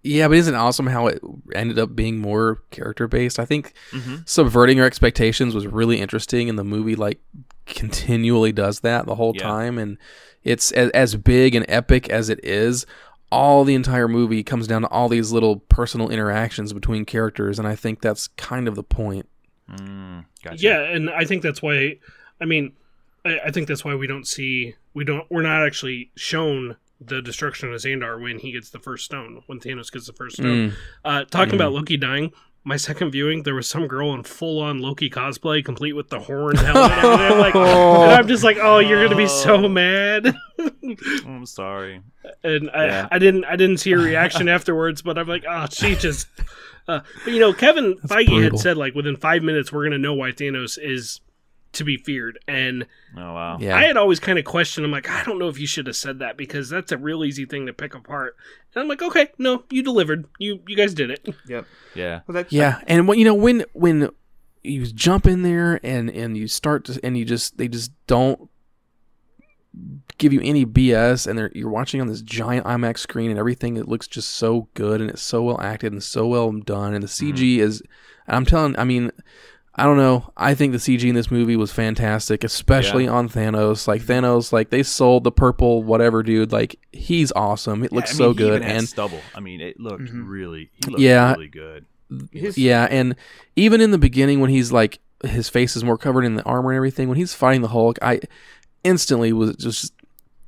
Yeah, but isn't it awesome how it ended up being more character-based? I think subverting your expectations was really interesting, and the movie like continually does that the whole time. And it's as big and epic as it is. All the entire movie comes down to all these little personal interactions between characters, and I think that's kind of the point. Gotcha. Yeah, and I think that's why. I mean, I think that's why we're not actually shown the destruction of Xandar when he gets the first stone, when Thanos gets the first stone. Talking about Loki dying, my second viewing, there was some girl in full-on Loki cosplay, complete with the horn helmet and everything. And I'm just like, oh, you're gonna be so mad. I'm sorry. And I didn't see her reaction afterwards, but I'm like, oh, she just. But Kevin Feige had said like within 5 minutes we're gonna know why Thanos is to be feared, and I had always kind of questioned. I'm like, I don't know if you should have said that, because that's a real easy thing to pick apart. And I'm like, okay, no, you delivered. You guys did it. Yep. Yeah. Well, And when you jump in there and you start to, and they just don't give you any BS, and you're watching on this giant IMAX screen, and everything, it looks just so good, and it's so well acted and so well done, and the CG is, and I don't know. I think the CG in this movie was fantastic, especially on Thanos. Like, Thanos, like, they sold the purple whatever dude. Like, he's awesome. It looks so good. Even had and stubble. I mean, it looked really good. And even in the beginning when he's like, his face is more covered in the armor and everything, when he's fighting the Hulk, I instantly was just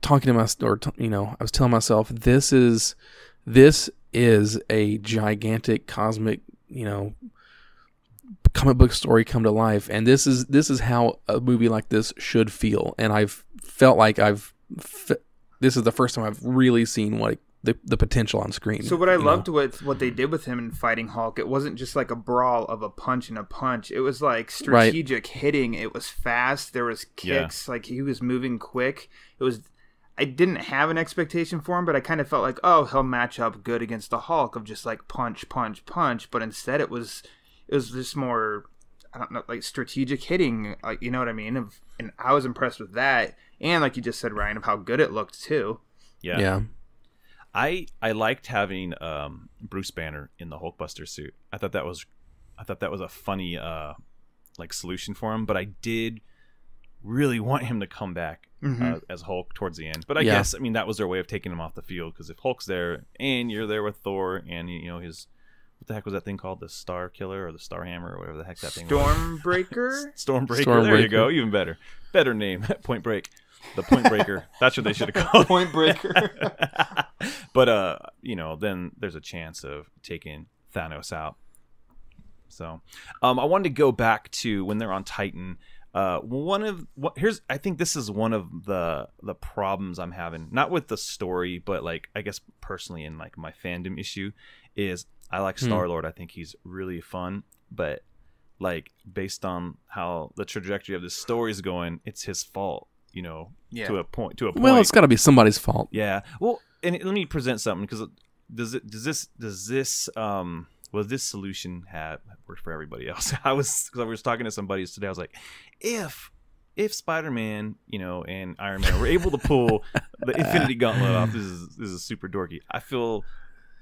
talking to I was telling myself, this is a gigantic cosmic, comic book story come to life, and this is how a movie like this should feel. And I've felt like this is the first time I've really seen what the potential on screen. So what I loved with what they did with him in fighting Hulk, it wasn't just like a brawl of a punch and a punch. It was like strategic hitting. It was fast. There was kicks. Like, he was moving quick. I didn't have an expectation for him, but I kind of felt like, oh, he'll match up good against the Hulk of just like punch, punch, punch. But instead it was just more, I don't know, like strategic hitting, you know what I mean? And I was impressed with that. And like you just said, Ryan, of how good it looked too. Yeah. I liked having Bruce Banner in the Hulkbuster suit. I thought that was a funny like solution for him, but I did really want him to come back as Hulk towards the end. But I guess, that was their way of taking him off the field, because if Hulk's there and you're there with Thor and his, what the heck was that thing called? The Star Killer or the Star Hammer or whatever the heck that thing was. Stormbreaker. There you go. Even better. Better name. Point Break. The Point Breaker. That's what they should have called. Point Breaker. But then there's a chance of taking Thanos out. So, I wanted to go back to when they're on Titan. I think this is one of the problems I'm having, not with the story, but like, I guess personally in like my fandom issue is, I like Star-Lord. I think he's really fun, but like, based on how the trajectory of this story is going, it's his fault, to a point. Well, it's got to be somebody's fault. Yeah. Well, and let me present something, because does this solution have worked for everybody else? I was talking to some buddies today. I was like, if Spider-Man, and Iron Man were able to pull the Infinity Gauntlet off, this is super dorky. I feel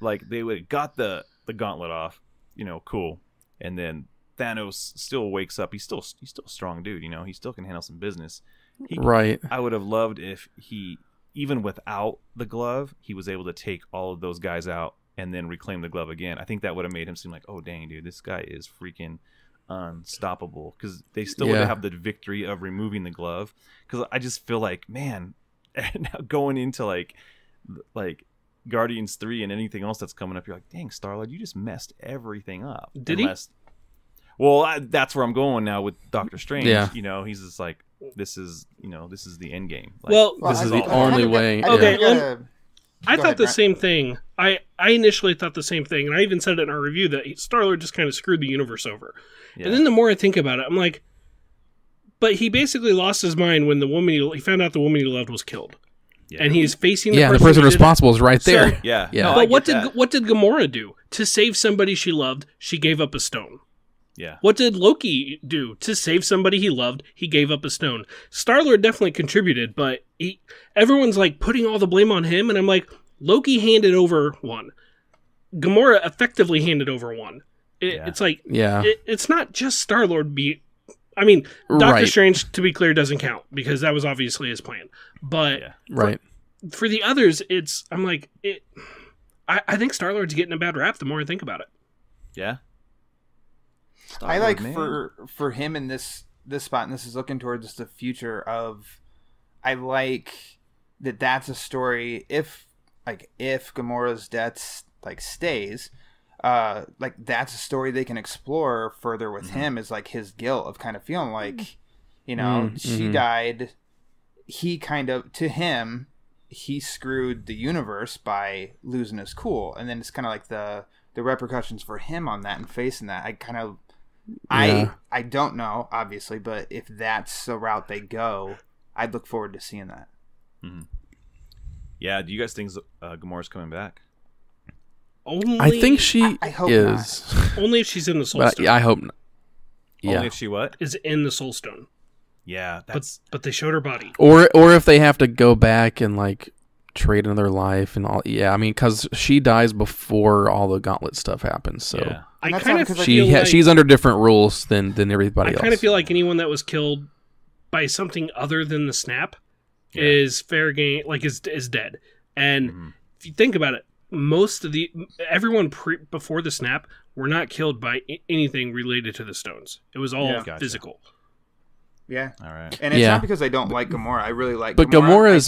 like they would have got the gauntlet off, cool, and then Thanos still wakes up. He's still a strong dude. He still can handle some business. Right. I would have loved if he, even without the glove, he was able to take all of those guys out and then reclaim the glove again. I think that would have made him seem like, oh dang, dude, this guy is freaking unstoppable, because they still would have the victory of removing the glove. Because I just feel like, man, now going into like Guardians 3 and anything else that's coming up, you're like, dang, Star-Lord, you just messed everything up. Did he? Well, that's where I'm going now with Doctor Strange. Yeah. He's just like, this is the end game. Like, Well, This is the only way. Okay, I thought the same thing. I initially thought the same thing, and I even said it in our review that Star-Lord just kind of screwed the universe over. Yeah. And then the more I think about it, I'm like, but he basically lost his mind when he found out the woman he loved was killed. Yeah. And he's facing the person responsible is right there. So, yeah. No, but what did Gamora do? To save somebody she loved, she gave up a stone. Yeah. What did Loki do? To save somebody he loved, he gave up a stone. Star-Lord definitely contributed, but everyone's like putting all the blame on him, and I'm like, Loki handed over one. Gamora effectively handed over one. It's like, it's not just Star-Lord Doctor Strange, to be clear, doesn't count, because that was obviously his plan. But for the others, I think Star-Lord's getting a bad rap the more I think about it. Yeah. I like for him in this spot, and this is looking towards the future of, I like that's a story if Gamora's death stays, that's a story they can explore further with him, is like his guilt of kind of feeling like, she died. He to him, he screwed the universe by losing his cool, and then it's kind of like the repercussions for him on that and facing that. I don't know, obviously, but if that's the route they go, I'd look forward to seeing that. Mm-hmm. Yeah, do you guys think Gamora's coming back? I think she I hope is. not. Only if she's in the Soul Stone. I hope not. Yeah. Only if she what? Is in the Soul Stone. Yeah, but they showed her body. Or if they have to go back and trade another life and all. Yeah, I mean, because she dies before all the Gauntlet stuff happens. So yeah. I kind of she's under different rules than everybody else. I kind of feel like anyone that was killed by something other than the snap is fair game, is dead. And if you think about it, most of everyone before the snap were not killed by anything related to the stones. It was all physical. Yeah. All right. And it's not because I don't like Gamora. I really like but Gamora.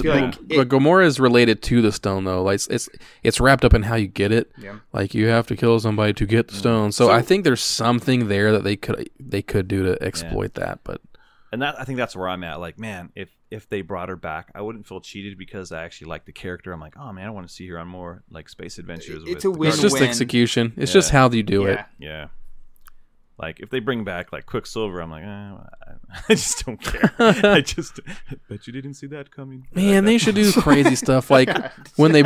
Gamora is related to the stone, though. It's wrapped up in how you get it. Yeah. You have to kill somebody to get the stone. So I think there's something there that they could do to exploit that. But I think that's where I'm at. Man, if they brought her back, I wouldn't feel cheated because I actually like the character. I'm like, oh man, I want to see her on more space adventures. It's a win-win. It's just execution. It's just how you do it. Yeah. If they bring back Quicksilver, I'm like, I just don't care. I just bet you didn't see that coming. Man, they should do crazy stuff when they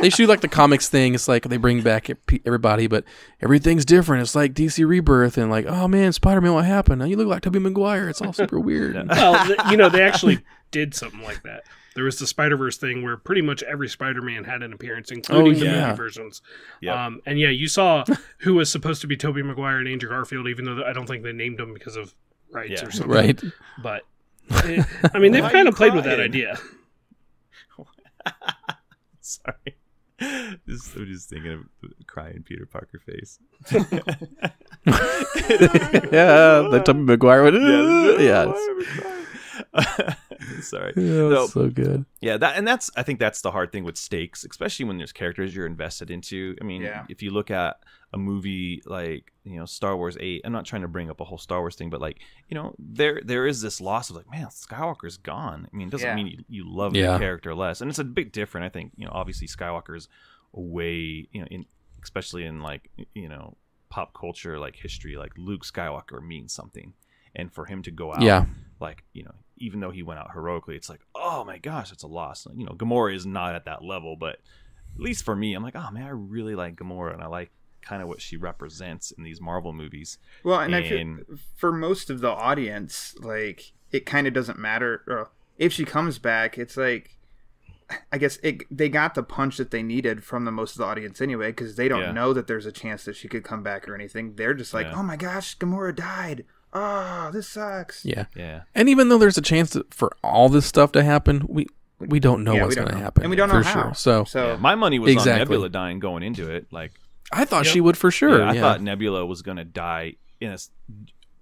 should do the comics thing. It's they bring back everybody, but everything's different. It's like DC Rebirth and oh man, Spider-Man, what happened? Now you look like Tobey Maguire. It's all super weird. Well, they actually did something like that. There was the Spider-Verse thing where pretty much every Spider-Man had an appearance, including the movie versions. Yep. And you saw who was supposed to be Tobey Maguire and Andrew Garfield, even though I don't think they named them because of rights or something. Right. But, they've kind of played with that idea. Sorry. I'm just thinking of the crying Peter Parker face. The Tobey Maguire one. Sorry. So good. Yeah, I think that's the hard thing with stakes, especially when there's characters you're invested into. I mean, if you look at a movie like Star Wars 8, I'm not trying to bring up a whole Star Wars thing, but there is this loss of man, Skywalker's gone. I mean, it doesn't mean you love the character less, and it's a bit different. I think obviously Skywalker's way especially in pop culture history, Luke Skywalker means something, and for him to go out even though he went out heroically, it's oh my gosh, it's a loss. Gamora is not at that level, but at least for me, I'm oh man, I really like Gamora, and I like kind of what she represents in these Marvel movies. Well, and I feel for most of the audience, it kind of doesn't matter if she comes back. It's I guess they got the punch that they needed from the most of the audience anyway, because they don't know that there's a chance that she could come back or anything. They're just like, oh my gosh, Gamora died. Oh, this sucks. Yeah. And even though there's a chance for all this stuff to happen, we don't know what's going to happen, and we don't know for how. sure. So my money was on Nebula dying going into it. Like, I thought she would for sure. I thought Nebula was going to die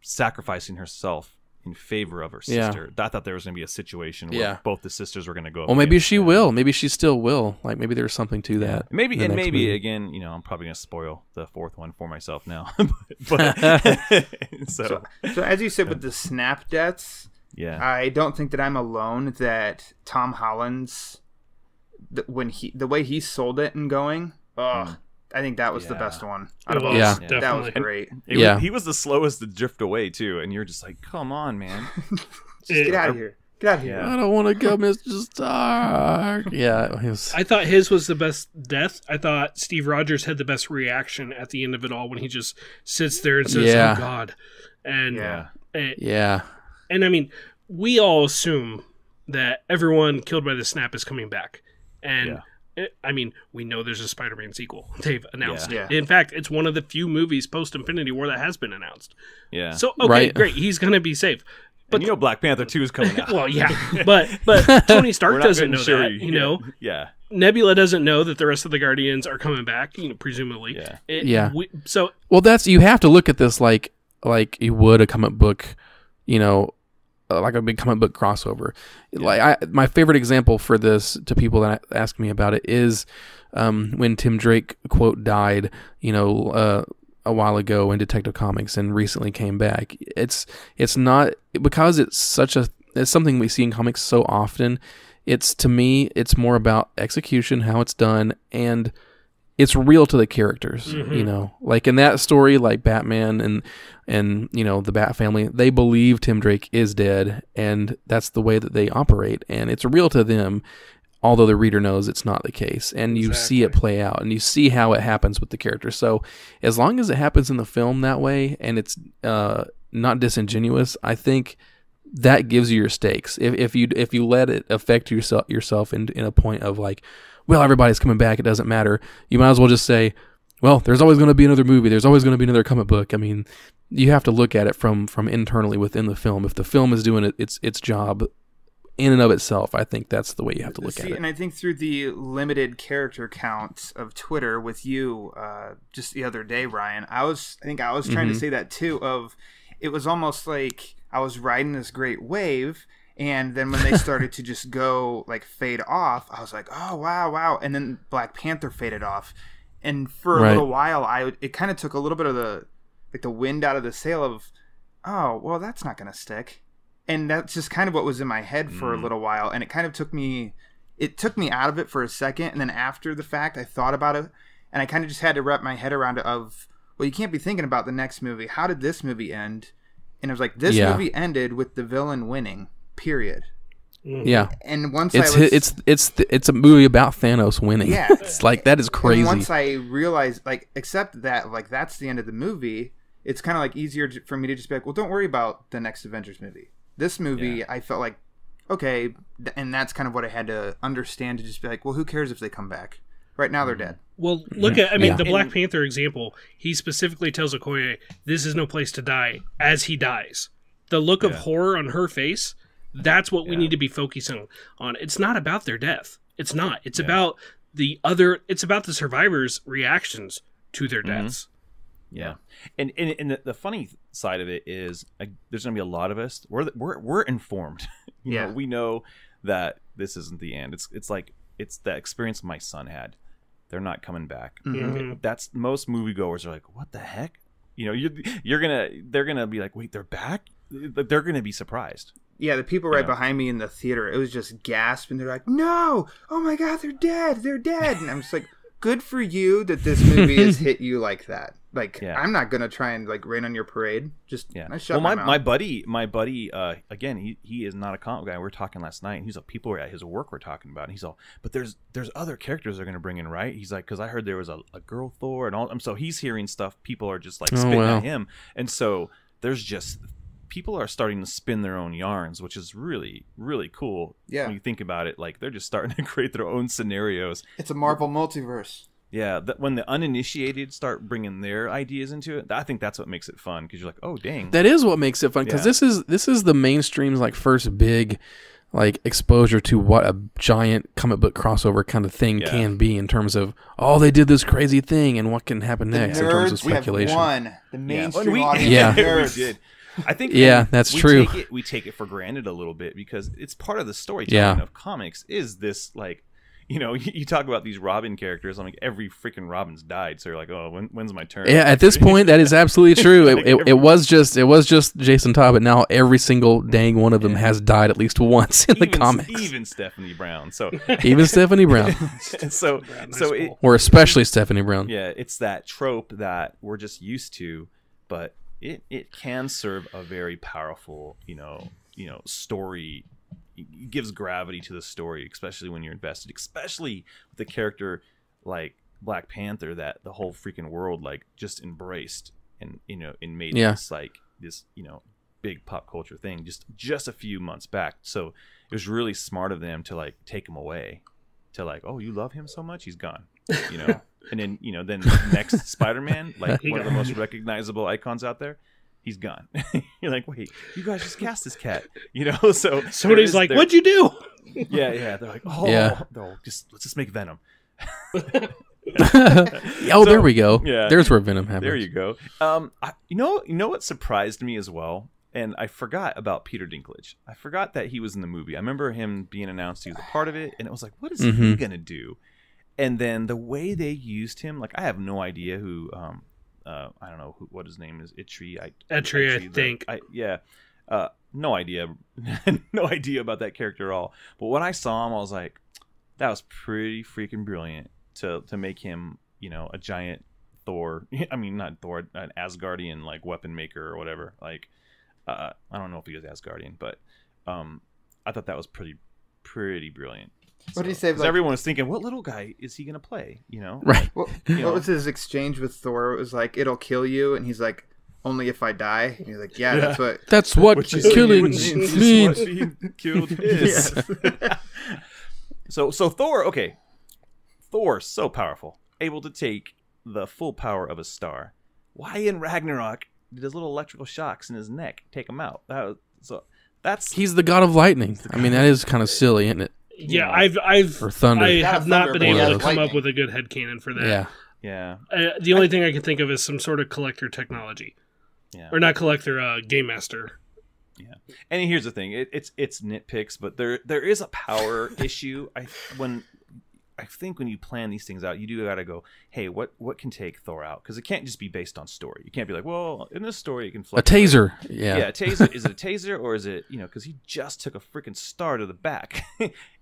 sacrificing herself in favor of her sister. I thought there was going to be a situation where both the sisters were going to go. Well, maybe she will. Maybe she still will. Like, maybe there's something to that. Maybe again, I'm probably going to spoil the fourth one for myself now. So as you said with the snap deaths, I don't think that I'm alone. That Tom Holland's the way he sold it and going, I think that was the best one. Out of all. That was great. He was the slowest to drift away too, and you're just like, come on, man, get out of here. Get out of here. I don't want to go, Mr. Stark. I thought his was the best death. I thought Steve Rogers had the best reaction at the end of it all when he just sits there and says, "Oh God," and and I mean, we all assume that everyone killed by the snap is coming back, and. I mean, we know there's a Spider-Man sequel. They've announced it. In fact, it's one of the few movies post-Infinity War that has been announced. Yeah. So, great. He's going to be safe. But and Black Panther 2 is coming out. Well, but Tony Stark doesn't know that, you know? Yeah. Nebula doesn't know that the rest of the Guardians are coming back, presumably. Well, you have to look at this like you would a comic book, like a big comic book crossover. Like my favorite example for this to people that ask me about it is when Tim Drake quote died, a while ago in Detective Comics and recently came back. It's not because it's something we see in comics so often. To me, it's more about execution, how it's done, and it's real to the characters, like in that story, like Batman and the Bat family, they believe Tim Drake is dead, and that's the way that they operate, and it's real to them, although the reader knows it's not the case, and you see it play out, and you see how it happens with the character. So as long as it happens in the film that way, and it's not disingenuous, I think that gives you your stakes. If you let it affect yourself in a point of like, well, everybody's coming back, it doesn't matter. You might as well just say, well, there's always going to be another movie. There's always going to be another comic book. I mean, you have to look at it from internally within the film. If the film is doing its job in and of itself, I think that's the way you have to look at it. And I think through the limited character count of Twitter with you just the other day, Ryan, I was trying to say that too. It was almost like I was riding this great wave. And then when they started to just go like fade off, I was like, oh, wow. And then Black Panther faded off. And for a little while, it kind of took a little bit of the wind out of the sail of, oh, well, that's not going to stick. And that's just kind of what was in my head for a little while. And it kind of took me out of it for a second. And then after the fact, I thought about it. And I kind of just had to wrap my head around it of, well, you can't be thinking about the next movie. How did this movie end? And it was like, this movie ended with the villain winning. Period. Yeah. And once it's a movie about Thanos winning. Yeah. It's like, that is crazy. And once I realized, like, accept that, like, that's the end of the movie, it's kind of like easier for me to just be like, well, don't worry about the next Avengers movie. This movie, I felt like, okay, and that's kind of what I had to understand, to just be like, well, who cares if they come back? Right now they're dead. Well, look at, the Black Panther example. He specifically tells Okoye, this is no place to die, as he dies. The look of horror on her face, that's what we need to be focusing on. It's not about their death. It's not. It's about it's about the survivors' reactions to their deaths. Yeah. And the funny side of it is, there's going to be a lot of us, we're informed. You know, we know that this isn't the end. It's like, it's the experience my son had. They're not coming back. That's, most moviegoers are like, what the heck? You know, they're gonna be like, wait, they're back? They're gonna be surprised. Yeah, the people right behind me in the theater, it was just gasp, and they're like, no, oh my God, they're dead. And I'm just like, good for you that this movie has hit you like that. Like, I'm not gonna try and like rain on your parade. Just I shut my mouth. My buddy, again, he is not a comic guy. We were talking last night, and he's like, people at his work were talking about it. And he's all, but there's other characters they're gonna bring in, right? He's like, because I heard there was a girl Thor and all. So he's hearing stuff. People are just like spitting at him, and so there's just people are starting to spin their own yarns, which is really, really cool. Yeah. When you think about it, like they're just starting to create their own scenarios. It's a Marvel multiverse. Yeah, when the uninitiated start bringing their ideas into it, I think that's what makes it fun, because you're like, oh dang, That is what makes it fun, because this is the mainstream's like first big like exposure to what a giant comic book crossover kind of thing can be, in terms of they did this crazy thing and what can happen next in terms of speculation. Won. The mainstream audience. Yeah. we did. I think that's true. We take it for granted a little bit, because it's part of the storytelling of comics. Is this like, you talk about these Robin characters. I'm like, every freaking Robin's died. So you're like, oh, when's my turn? Yeah, at this point, that is absolutely true. It was just Jason Todd, but now every single dang one of them has died at least once in the comics. Even Stephanie Brown. So even Stephanie Brown. Or especially Stephanie Brown. Yeah, it's that trope that we're just used to, but it can serve a very powerful, story. It gives gravity to the story, especially when you're invested, especially with a character like Black Panther that the whole freaking world like just embraced and made this like this big pop culture thing just a few months back. So it was really smart of them to like take him away, to like, oh, you love him so much, he's gone, and then then next Spider-Man, like one of the most recognizable icons out there, he's gone. You're like, wait, you guys just cast this cat, So somebody's like, what'd you do? Yeah. They're like, let's just make Venom. There we go. Yeah, there's where Venom happens. There you go. You know what surprised me as well, and I forgot about Peter Dinklage. I forgot that he was in the movie. I remember him being announced he was a part of it, and it was like, what is he gonna do? And then the way they used him, like, I have no idea who. I don't know what his name is. Eitri, I think. No idea. No idea about that character at all. But when I saw him, I was like, that was pretty freaking brilliant to make him, a giant Thor. I mean, not Thor, an Asgardian like weapon maker or whatever. Like, I don't know if he was Asgardian, but I thought that was pretty brilliant. What did he say? Like, everyone was thinking, what little guy is he going to play? Right. What was his exchange with Thor? It was like, it'll kill you. And he's like, only if I die. And he's like, yeah, that's what killing means. What killed is. So Thor, okay. Thor, so powerful. Able to take the full power of a star. Why in Ragnarok did his little electrical shocks in his neck take him out? He's the god of lightning. I mean, that is kind of silly, isn't it? Yeah, or thunder. I have not been able to come up with a good headcanon for that. Yeah. The only thing I can think of is some sort of collector technology. Yeah. Or not collector, game master. Yeah. And here's the thing: it's nitpicks, but there is a power issue. I think when you plan these things out, you do got to go, hey, what can take Thor out? Because it can't just be based on story. You can't be like, well, in this story, it can flex. A taser. Yeah, a taser. Is it a taser, or is it, because he just took a freaking star to the back?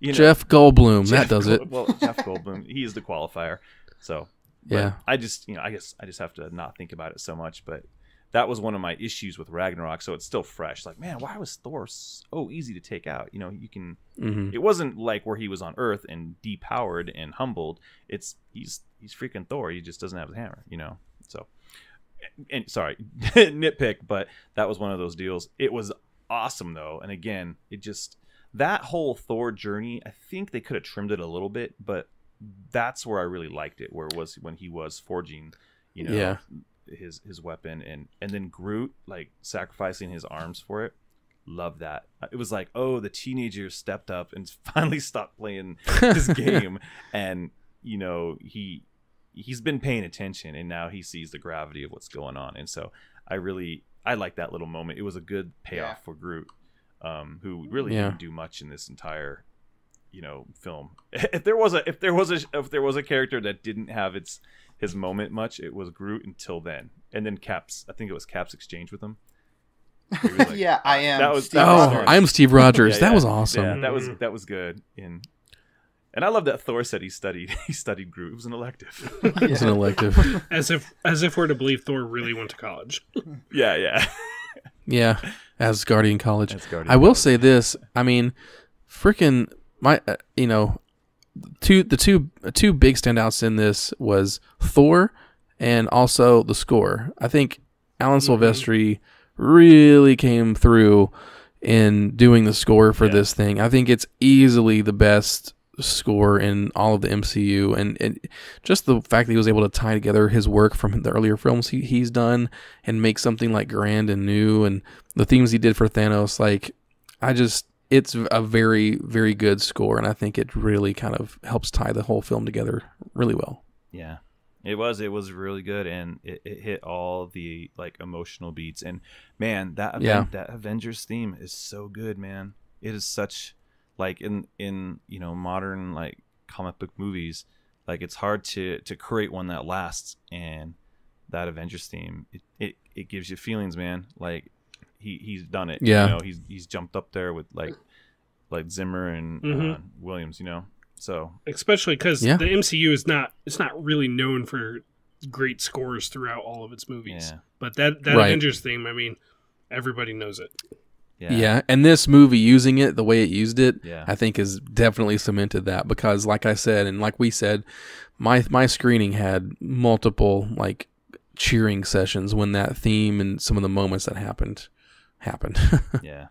Jeff Goldblum, that does it. Well, Jeff Goldblum, he is the qualifier. So, yeah. I just, I guess I just have to not think about it so much. But that was one of my issues with Ragnarok. So it's still fresh. Like, man, why was Thor so easy to take out? You can. It wasn't like where he was on Earth and depowered and humbled. He's freaking Thor. He just doesn't have his hammer. So, and sorry, nitpick, but that was one of those deals. It was awesome though, and again, that whole Thor journey. I think they could have trimmed it a little bit, but that's where I really liked it. Where it was when he was forging, his weapon, and then Groot like sacrificing his arms for it. Love that. It was like, oh, the teenager stepped up and finally stopped playing his game, and he's been paying attention, and now he sees the gravity of what's going on. And so I like that little moment. It was a good payoff for Groot, who really didn't do much in this entire film. If there was a character that didn't have his moment much, it was Groot until then. And then Cap's, I think it was Cap's exchange with him. Like, yeah, I am. That was Steve Rogers. I am Steve Rogers. That was awesome. Yeah, that was good. And I love that Thor said he studied Groot. It was an elective. It was an elective. As if we're to believe Thor really went to college. Yeah. Yeah, Asgardian College. I will say this. I mean, freaking my, the two big standouts in this was Thor and also the score. I think Alan Silvestri really came through in doing the score for this thing. I think it's easily the best score in all of the MCU, and just the fact that he was able to tie together his work from the earlier films he's done and make something like grand and new, and the themes he did for Thanos, like it's a very, very good score, and I think it really kind of helps tie the whole film together really well. Yeah. It was really good, and it hit all the like emotional beats. And man, that Avengers theme is so good, man. It is such like in modern like comic book movies, like it's hard to create one that lasts. And that Avengers theme, it gives you feelings, man. Like he's done it. Yeah, he's jumped up there with like Zimmer and Williams. So especially because the MCU is not really known for great scores throughout all of its movies. Yeah. But that Avengers theme, I mean, everybody knows it. Yeah, and this movie using it the way it used it, I think has definitely cemented that, because like I said, and like we said, my screening had multiple like cheering sessions when that theme and some of the moments that happened. Yeah,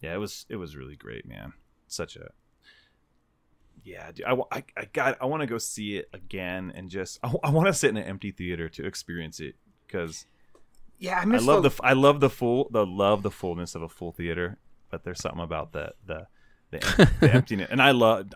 it was really great, man. Such a dude, I want to go see it again, and just I want to sit in an empty theater to experience it, because I love the fullness of a full theater, but there's something about the emptiness. And I love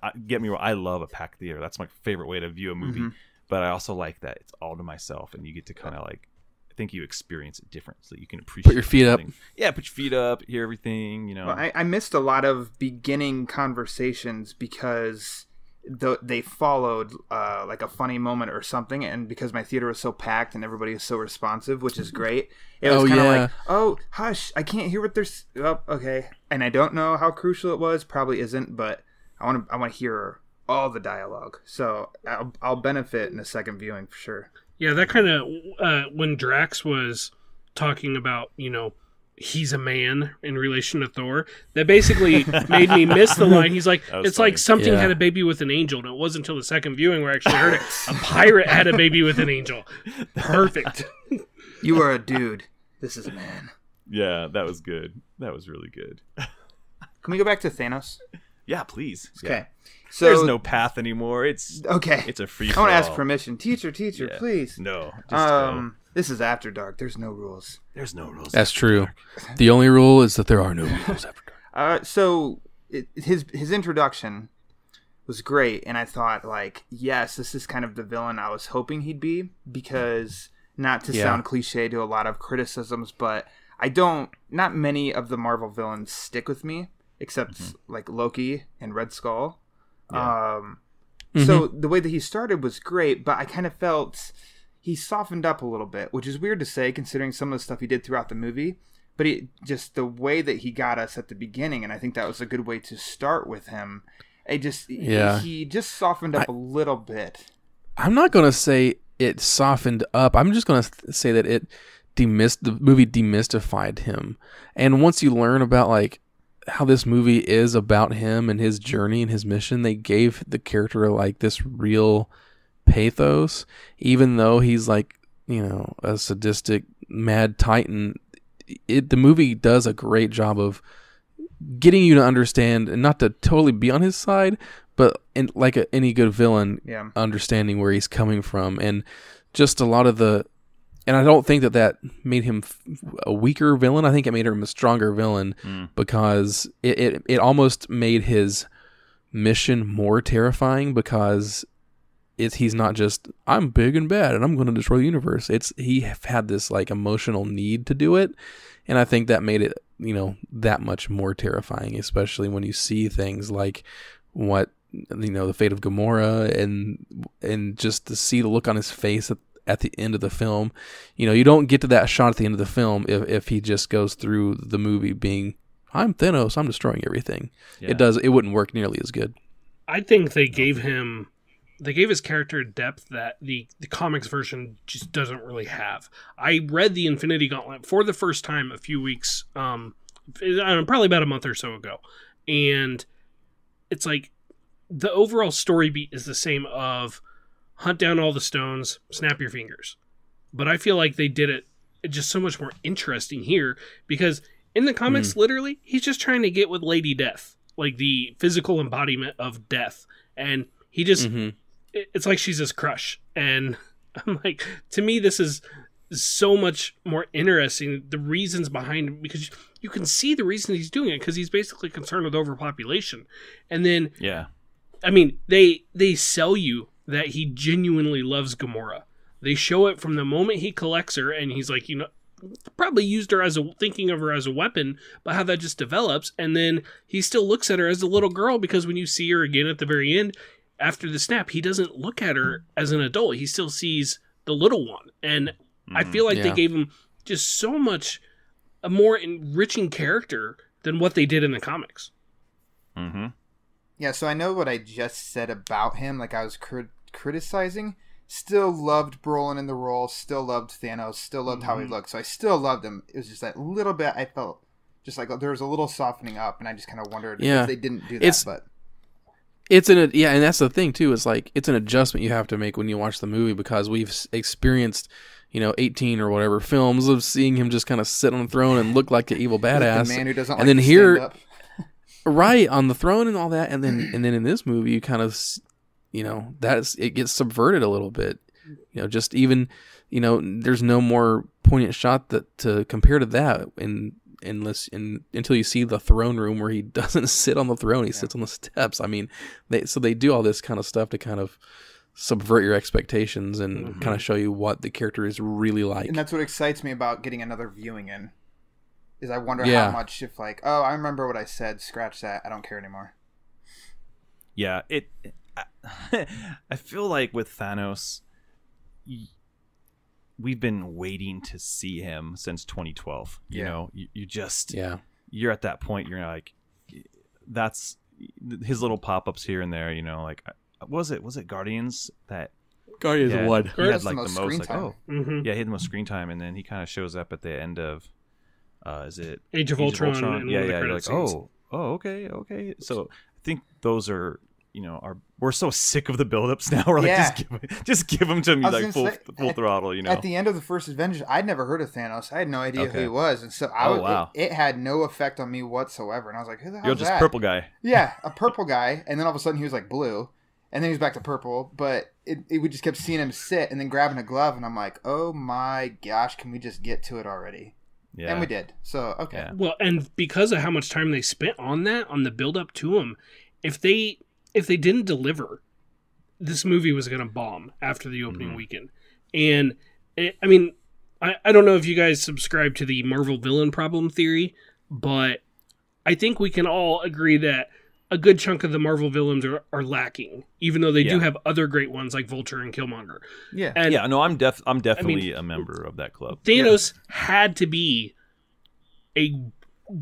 a packed theater. That's my favorite way to view a movie. But I also like that it's all to myself, and you get to kind of like, I think you experience it different, so you can appreciate. Put your feet up. Yeah, put your feet up, hear everything. Well, I missed a lot of beginning conversations because they followed like a funny moment or something, and because my theater was so packed and everybody was so responsive, which is great. It was kind of like, oh, hush, I can't hear what they're. Oh, okay, and I don't know how crucial it was. Probably isn't, but I want to hear all the dialogue. So I'll benefit in a second viewing for sure. Yeah, that kind of when Drax was talking about, he's a man in relation to Thor, that basically made me miss the line. He's like, it's funny. Like something had a baby with an angel, and it wasn't until the second viewing where I actually heard it. A pirate had a baby with an angel. Perfect. You are a dude. This is a man. Yeah, that was good. That was really good. Can we go back to Thanos? Yeah, please. Okay. Yeah. So there's no path anymore. It's okay. It's a free. I want to ask permission, teacher, please. No. This is after dark. There's no rules. There's no rules. That's true. The only rule is that there are no rules after dark. So his introduction was great, and I thought, like, yes, this is kind of the villain I was hoping he'd be, because not to sound cliche to a lot of criticisms, but not many of the Marvel villains stick with me, except like Loki and Red Skull. Yeah. So the way that he started was great, but I kind of felt he softened up a little bit, which is weird to say considering some of the stuff he did throughout the movie. But just the way that he got us at the beginning, and I think that was a good way to start with him. He just softened up a little bit. I'm not going to say it softened up. I'm just going to say that the movie demystified him. And once you learn about like how this movie is about him and his journey and his mission, they gave the character like this real pathos, even though he's like, a sadistic mad titan. The movie does a great job of getting you to understand, and not to totally be on his side, but any good villain, understanding where he's coming from, and just a lot of and I don't think that made him a weaker villain. I think it made him a stronger villain because it almost made his mission more terrifying, because he's not just, I'm big and bad and I'm going to destroy the universe. He had this like emotional need to do it, and I think that made it that much more terrifying, especially when you see things like what the fate of Gamora, and just to see the look on his face at the end of the film. You don't get to that shot at the end of the film if he just goes through the movie being, I'm Thanos, I'm destroying everything. Yeah. It wouldn't work nearly as good. I think they gave his character depth that the comics version just doesn't really have. I read the Infinity Gauntlet for the first time a few weeks, probably about a month or so ago, and it's like the overall story beat is the same of hunt down all the stones, snap your fingers. But I feel like they did it just so much more interesting here, because in the comics, literally, he's just trying to get with Lady Death, like the physical embodiment of death. And he just, it's like she's his crush. And I'm like, to me, this is so much more interesting, the reasons behind it, because you can see the reason he's doing it, because he's basically concerned with overpopulation. And then, I mean, they sell you that he genuinely loves Gamora. They show it from the moment he collects her, and he's like, probably used her thinking of her as a weapon, but how that just develops. And then he still looks at her as a little girl, because when you see her again at the very end, after the snap, he doesn't look at her as an adult. He still sees the little one. And I feel like they gave him just so much a more enriching character than what they did in the comics. Yeah, so I know what I just said about him, like I was criticizing. Still loved Brolin in the role, still loved Thanos, still loved how he looked. So I still loved him. It was just that little bit I felt just like there was a little softening up, and I just kind of wondered if they didn't do that. And that's the thing too. Is like it's an adjustment you have to make when you watch the movie, because we've experienced 18 or whatever films of seeing him just kind of sit on the throne and look like an evil badass, the man who doesn't and like then to here, stand up. right on the throne and all that, and then in this movie you kind of it gets subverted a little bit. Just even there's no more poignant shot to compare to that until you see the throne room where he doesn't sit on the throne, he sits on the steps. I mean, they do all this kind of stuff to kind of subvert your expectations and kind of show you what the character is really like. And that's what excites me about getting another viewing in, is I wonder how much, if like, oh, I remember what I said, scratch that, I don't care anymore. Yeah, I feel like with Thanos, we've been waiting to see him since 2012. You just you're at that point. You're like, that's his little pop-ups here and there. Like, was it Guardians that? Guardians of what? He had like the most like he had the most screen time, and then he kind of shows up at the end of is it Age of Ultron? Yeah. You're like, okay. So I think those are. We're so sick of the buildups now. We're like, just give them to me like full throttle. At the end of the first Avengers, I'd never heard of Thanos. I had no idea who he was, and so it had no effect on me whatsoever. And I was like, who the hell? You're just that? Purple guy. Yeah, a purple guy, and then all of a sudden he was like blue, and then he was back to purple. But we just kept seeing him sit and then grabbing a glove, and I'm like, oh my gosh, can we just get to it already? Yeah, and we did. So okay. Yeah. Well, and because of how much time they spent on the build up to him, if they didn't deliver, this movie was going to bomb after the opening weekend. And, I don't know if you guys subscribe to the Marvel villain problem theory, but I think we can all agree that a good chunk of the Marvel villains are lacking, even though they do have other great ones like Vulture and Killmonger. Yeah. And, I'm definitely a member of that club. Thanos had to be a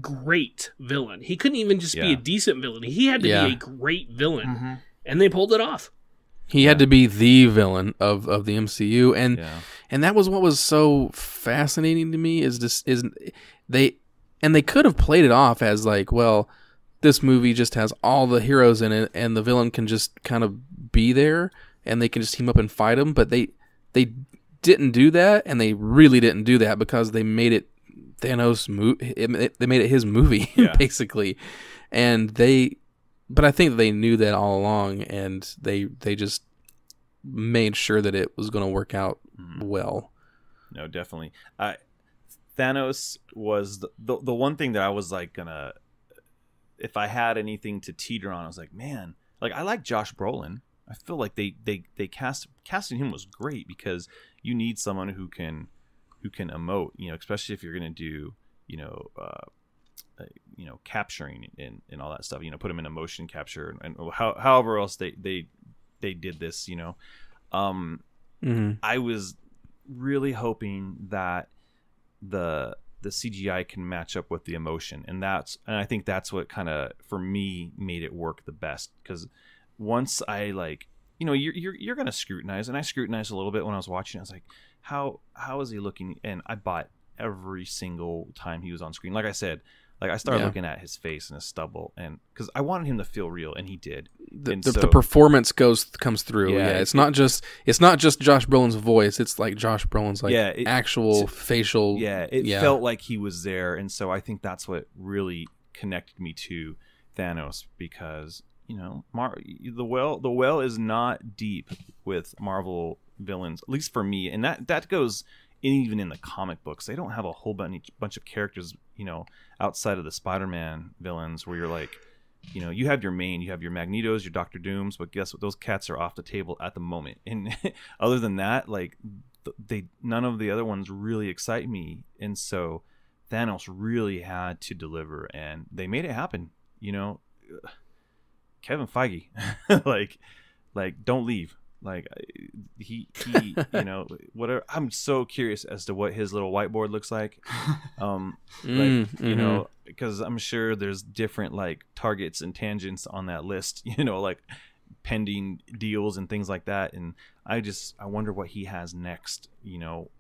great villain. He couldn't even just be a decent villain. He had to be a great villain, and they pulled it off. He had to be the villain of the MCU, and that was what was so fascinating to me. They could have played it off as like, well, this movie just has all the heroes in it, and the villain can just kind of be there, and they can just team up and fight him. But they didn't do that, and they really didn't do that because they made it Thanos they made it his movie basically, but I think they knew that all along, and they just made sure that it was going to work out well. No, definitely. Thanos was the one thing that I was like gonna, if I had anything to teeter on, I was like, man, like I like Josh Brolin. I feel like they casting him was great, because you need someone who can emote, especially if you're going to do, capturing and all that stuff, put them in a motion capture and however else they did this, I was really hoping that the CGI can match up with the emotion, and I think that's what kind of for me made it work the best, because once I like, you're going to scrutinize, and I scrutinized a little bit when I was watching. I was like, how is he looking? And I bought every single time he was on screen. Like I said, Like I started looking at his face and his stubble, and because I wanted him to feel real, and he did. The performance comes through. Yeah, it's not just Josh Brolin's voice. It's like Josh Brolin's actual facial. Yeah, it felt like he was there, and so I think that's what really connected me to Thanos, because the well is not deep with Marvel villains, at least for me, and that goes even in the comic books. They don't have a whole bunch of characters, outside of the Spider-Man villains, where you're like, you have your Magnetos, your Doctor Dooms, but guess what? Those cats are off the table at the moment. And other than that, like none of the other ones really excite me. And so Thanos really had to deliver, and they made it happen. Kevin Feige, like don't leave. Like he whatever. I'm so curious as to what his little whiteboard looks like. Because I'm sure there's different like targets and tangents on that list, like pending deals and things like that. And I wonder what he has next,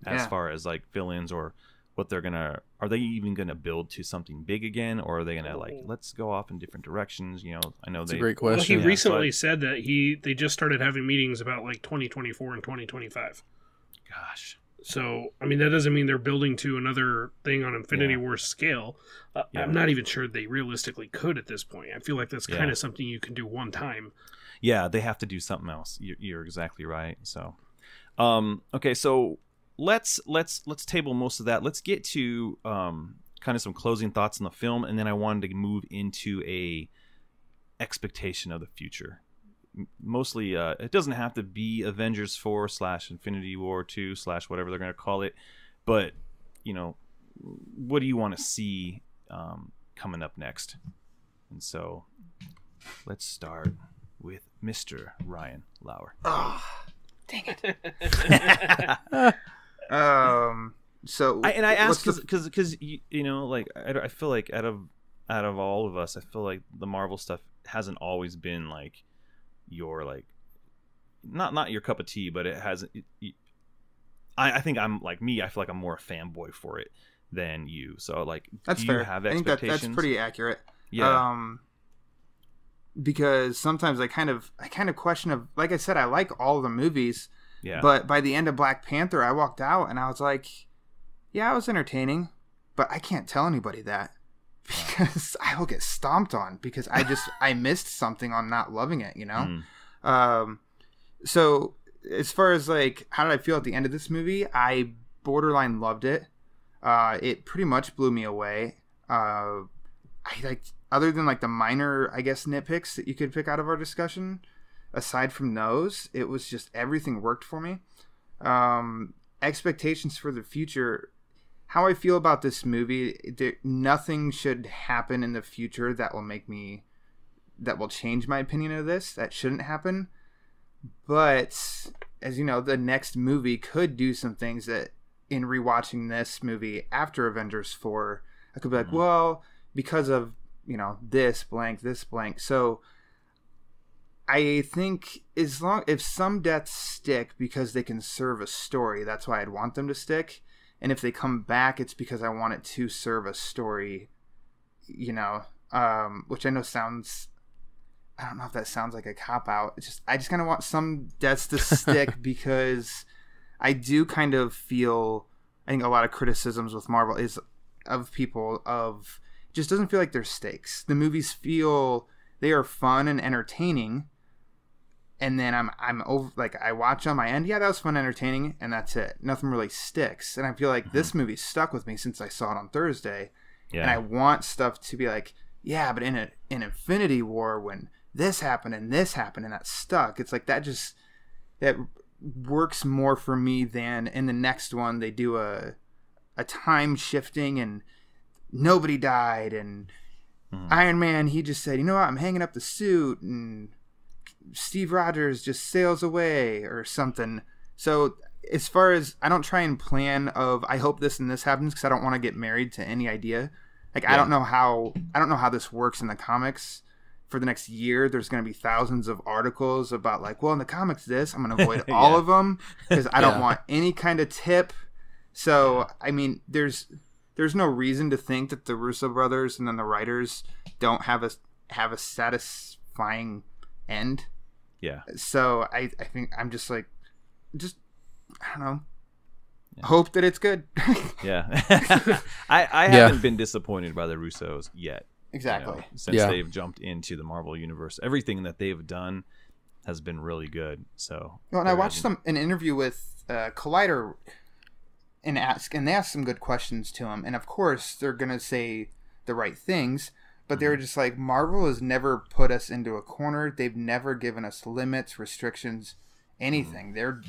as far as like villains, or what are they even gonna build to something big again, or are they gonna let's go off in different directions? I know that's a great question. Well, he recently said that they just started having meetings about like 2024 and 2025. Gosh. So I mean, that doesn't mean they're building to another thing on Infinity War scale. I'm not even sure they realistically could at this point. I feel like that's kind of something you can do one time. Yeah, they have to do something else. You're exactly right. So, okay, so. Let's table most of that. Let's get to kind of some closing thoughts on the film, and then I wanted to move into a expectation of the future. Mostly, it doesn't have to be Avengers 4 / Infinity War 2 / whatever they're going to call it, but what do you want to see coming up next? And so, let's start with Mr. Ryan Lauer. Oh, dang it. So I ask because I feel like out of all of us, I feel like the Marvel stuff hasn't always been like your not your cup of tea, but it hasn't. I think I'm like me. I feel like I'm more a fanboy for it than you. So like, that's do fair. you have I think expectations? that's pretty accurate. Yeah. Because sometimes I kind of question like I said, I like all of the movies. Yeah. But by the end of Black Panther, I walked out and I was like, yeah, it was entertaining, but I can't tell anybody that because I will get stomped on because I missed something on not loving it, So as far as like, how did I feel at the end of this movie? I borderline loved it. It pretty much blew me away. I other than like the minor, I guess, nitpicks that you could pick out of our discussion, aside from those, it was just everything worked for me. Expectations for the future. How I feel about this movie, nothing should happen in the future that will change my opinion of this. That shouldn't happen. But as you know, the next movie could do some things that in rewatching this movie after Avengers 4, I could be like, well, because of, this blank. So I think if some deaths stick because they can serve a story, that's why I'd want them to stick. And if they come back, it's because I want it to serve a story, which I know sounds, I don't know if that sounds like a cop-out. I just kind of want some deaths to stick because I do kind of feel, I think a lot of criticisms with Marvel is of people of, it just doesn't feel like there's stakes. The movies feel, they are fun and entertaining. And then I'm over, like, I watch them, I end, yeah, that was fun, entertaining, and that's it. Nothing really sticks. And I feel like this movie stuck with me since I saw it on Thursday. Yeah. And I want stuff to be like, yeah, but in Infinity War, when this happened and that stuck, it's like that works more for me than in the next one they do a time shifting and nobody died and Iron Man, he just said, you know what, I'm hanging up the suit, and Steve Rogers just sails away or something. So as far as, I don't try and plan of, I hope this and this happens, because I don't want to get married to any idea. Like, yeah. I don't know how this works in the comics. For the next year, there's going to be thousands of articles about like, well, in the comics this, I'm going to avoid all of them because I don't want any kind of tip. So I mean, there's there's no reason to think that the Russo brothers and then the writers don't have a satisfying end. Yeah. So I think I'm just like, I don't know. Yeah. Hope that it's good. Yeah. I haven't been disappointed by the Russos yet. Exactly. Since they've jumped into the Marvel Universe. Everything that they've done has been really good. So and I watched an interview with Collider and they asked some good questions to him. And of course, they're going to say the right things. But they were just like, Marvel has never put us into a corner. They've never given us limits, restrictions, anything. They're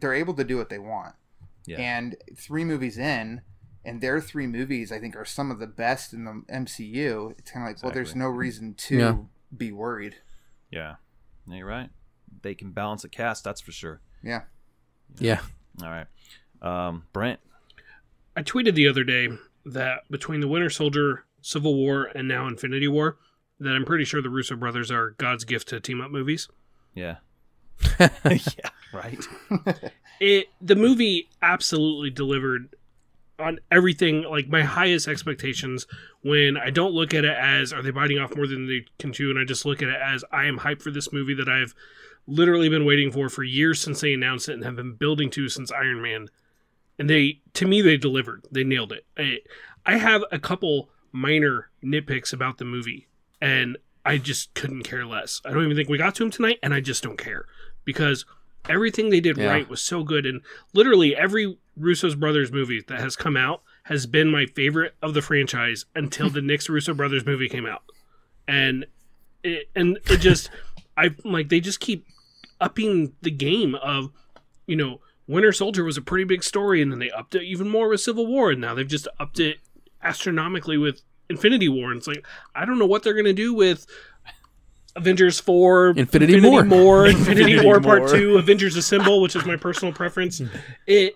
able to do what they want. Yeah. And 3 movies in, and their 3 movies, I think, are some of the best in the MCU. It's kind of like, well, there's no reason to be worried. Yeah. You're right. They can balance a cast, that's for sure. Yeah. Yeah. All right. Brent. I tweeted the other day that between the Winter Soldier, Civil War, and now Infinity War, that I'm pretty sure the Russo brothers are God's gift to team-up movies. Yeah. Yeah, right. The movie absolutely delivered on everything, like my highest expectations, when I don't look at it as, are they biting off more than they can chew, and I just look at it as, I am hyped for this movie that I've literally been waiting for years since they announced it and have been building to since Iron Man. And to me, they delivered. They nailed it. I have a couple minor nitpicks about the movie, and I just couldn't care less. I don't even think we got to them tonight, and I just don't care, because everything they did right was so good. And literally every Russo's Brothers movie that has come out has been my favorite of the franchise until the next Russo Brothers movie came out. And it just, they just keep upping the game of, Winter Soldier was a pretty big story, and then they upped it even more with Civil War, and now they've just upped it astronomically with Infinity War. And it's like, I don't know what they're going to do with Avengers 4, Infinity War, Infinity War Part 2, Avengers Assemble, which is my personal preference. But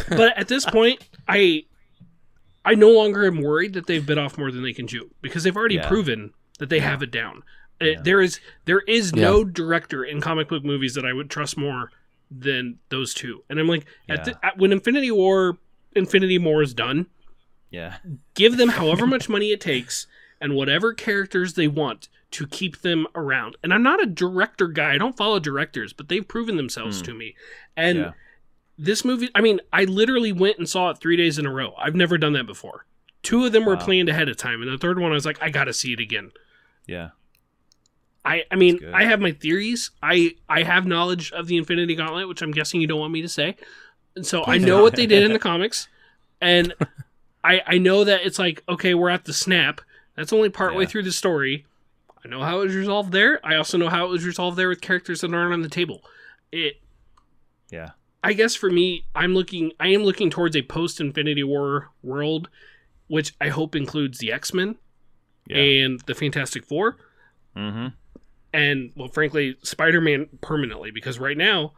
at this point, I no longer am worried that they've bit off more than they can chew, because they've already proven that they have it down. There is no director in comic book movies that I would trust more than those two. And I'm like, when Infinity War is done, give them however much money it takes and whatever characters they want to keep them around. And I'm not a director guy. I don't follow directors, but they've proven themselves to me. And this movie, I literally went and saw it 3 days in a row. I've never done that before. 2 of them were planned ahead of time, and the third one I was like, I gotta see it again. Yeah. I have my theories. I have knowledge of the Infinity Gauntlet, which I'm guessing you don't want me to say. And so I know what they did in the comics. And I know that it's like, okay, we're at the snap. That's only partway through the story. I know how it was resolved there. I also know how it was resolved there with characters that aren't on the table. I guess for me, I am looking towards a post-Infinity War world, which I hope includes the X-Men and the Fantastic Four. Mm-hmm. And, well, frankly, Spider-Man permanently, because right now,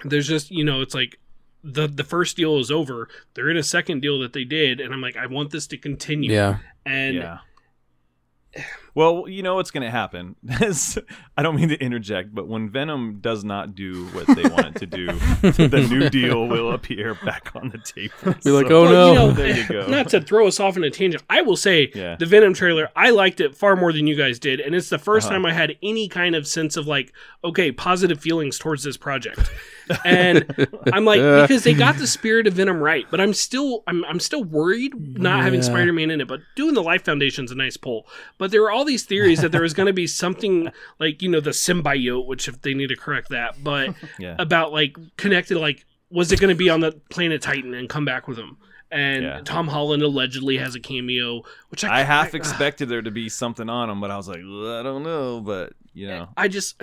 there's just, it's like, the first deal is over. They're in a second deal that they did, and I'm like, I want this to continue. Yeah. And well, what's going to happen. I don't mean to interject, but when Venom does not do what they want it to do, the new deal will appear back on the table. Be like, oh no. There you go. Not to throw us off in a tangent, I will say the Venom trailer, I liked it far more than you guys did, and it's the first time I had any kind of sense of like, okay, positive feelings towards this project. And I'm like, because they got the spirit of Venom right, but I'm still worried not having Spider-Man in it. But doing the Life Foundation's a nice pull. But there were all these theories that there was going to be something like, the symbiote, which if they need to correct that, but about like connected, like, was it going to be on the planet Titan and come back with them? And Tom Holland allegedly has a cameo, which I half expected there to be something on him, but I was like, I don't know, but I just.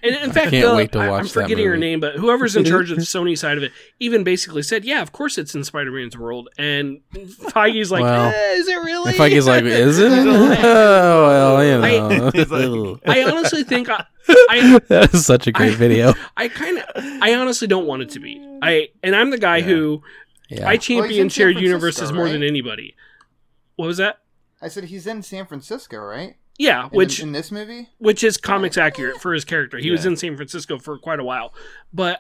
And in fact, can't wait to watch I'm forgetting her name, but whoever's in charge of the Sony side of it even basically said, yeah, of course it's in Spider-Man's world. And Feige's like, is it really? Feige's like, is it? Well, I honestly think that is such a great video. I honestly don't want it to be. I'm the guy who I champion shared universes more than anybody. What was that? I said he's in San Francisco, right? Yeah, in this movie, which is comics accurate for his character. He was in San Francisco for quite a while, but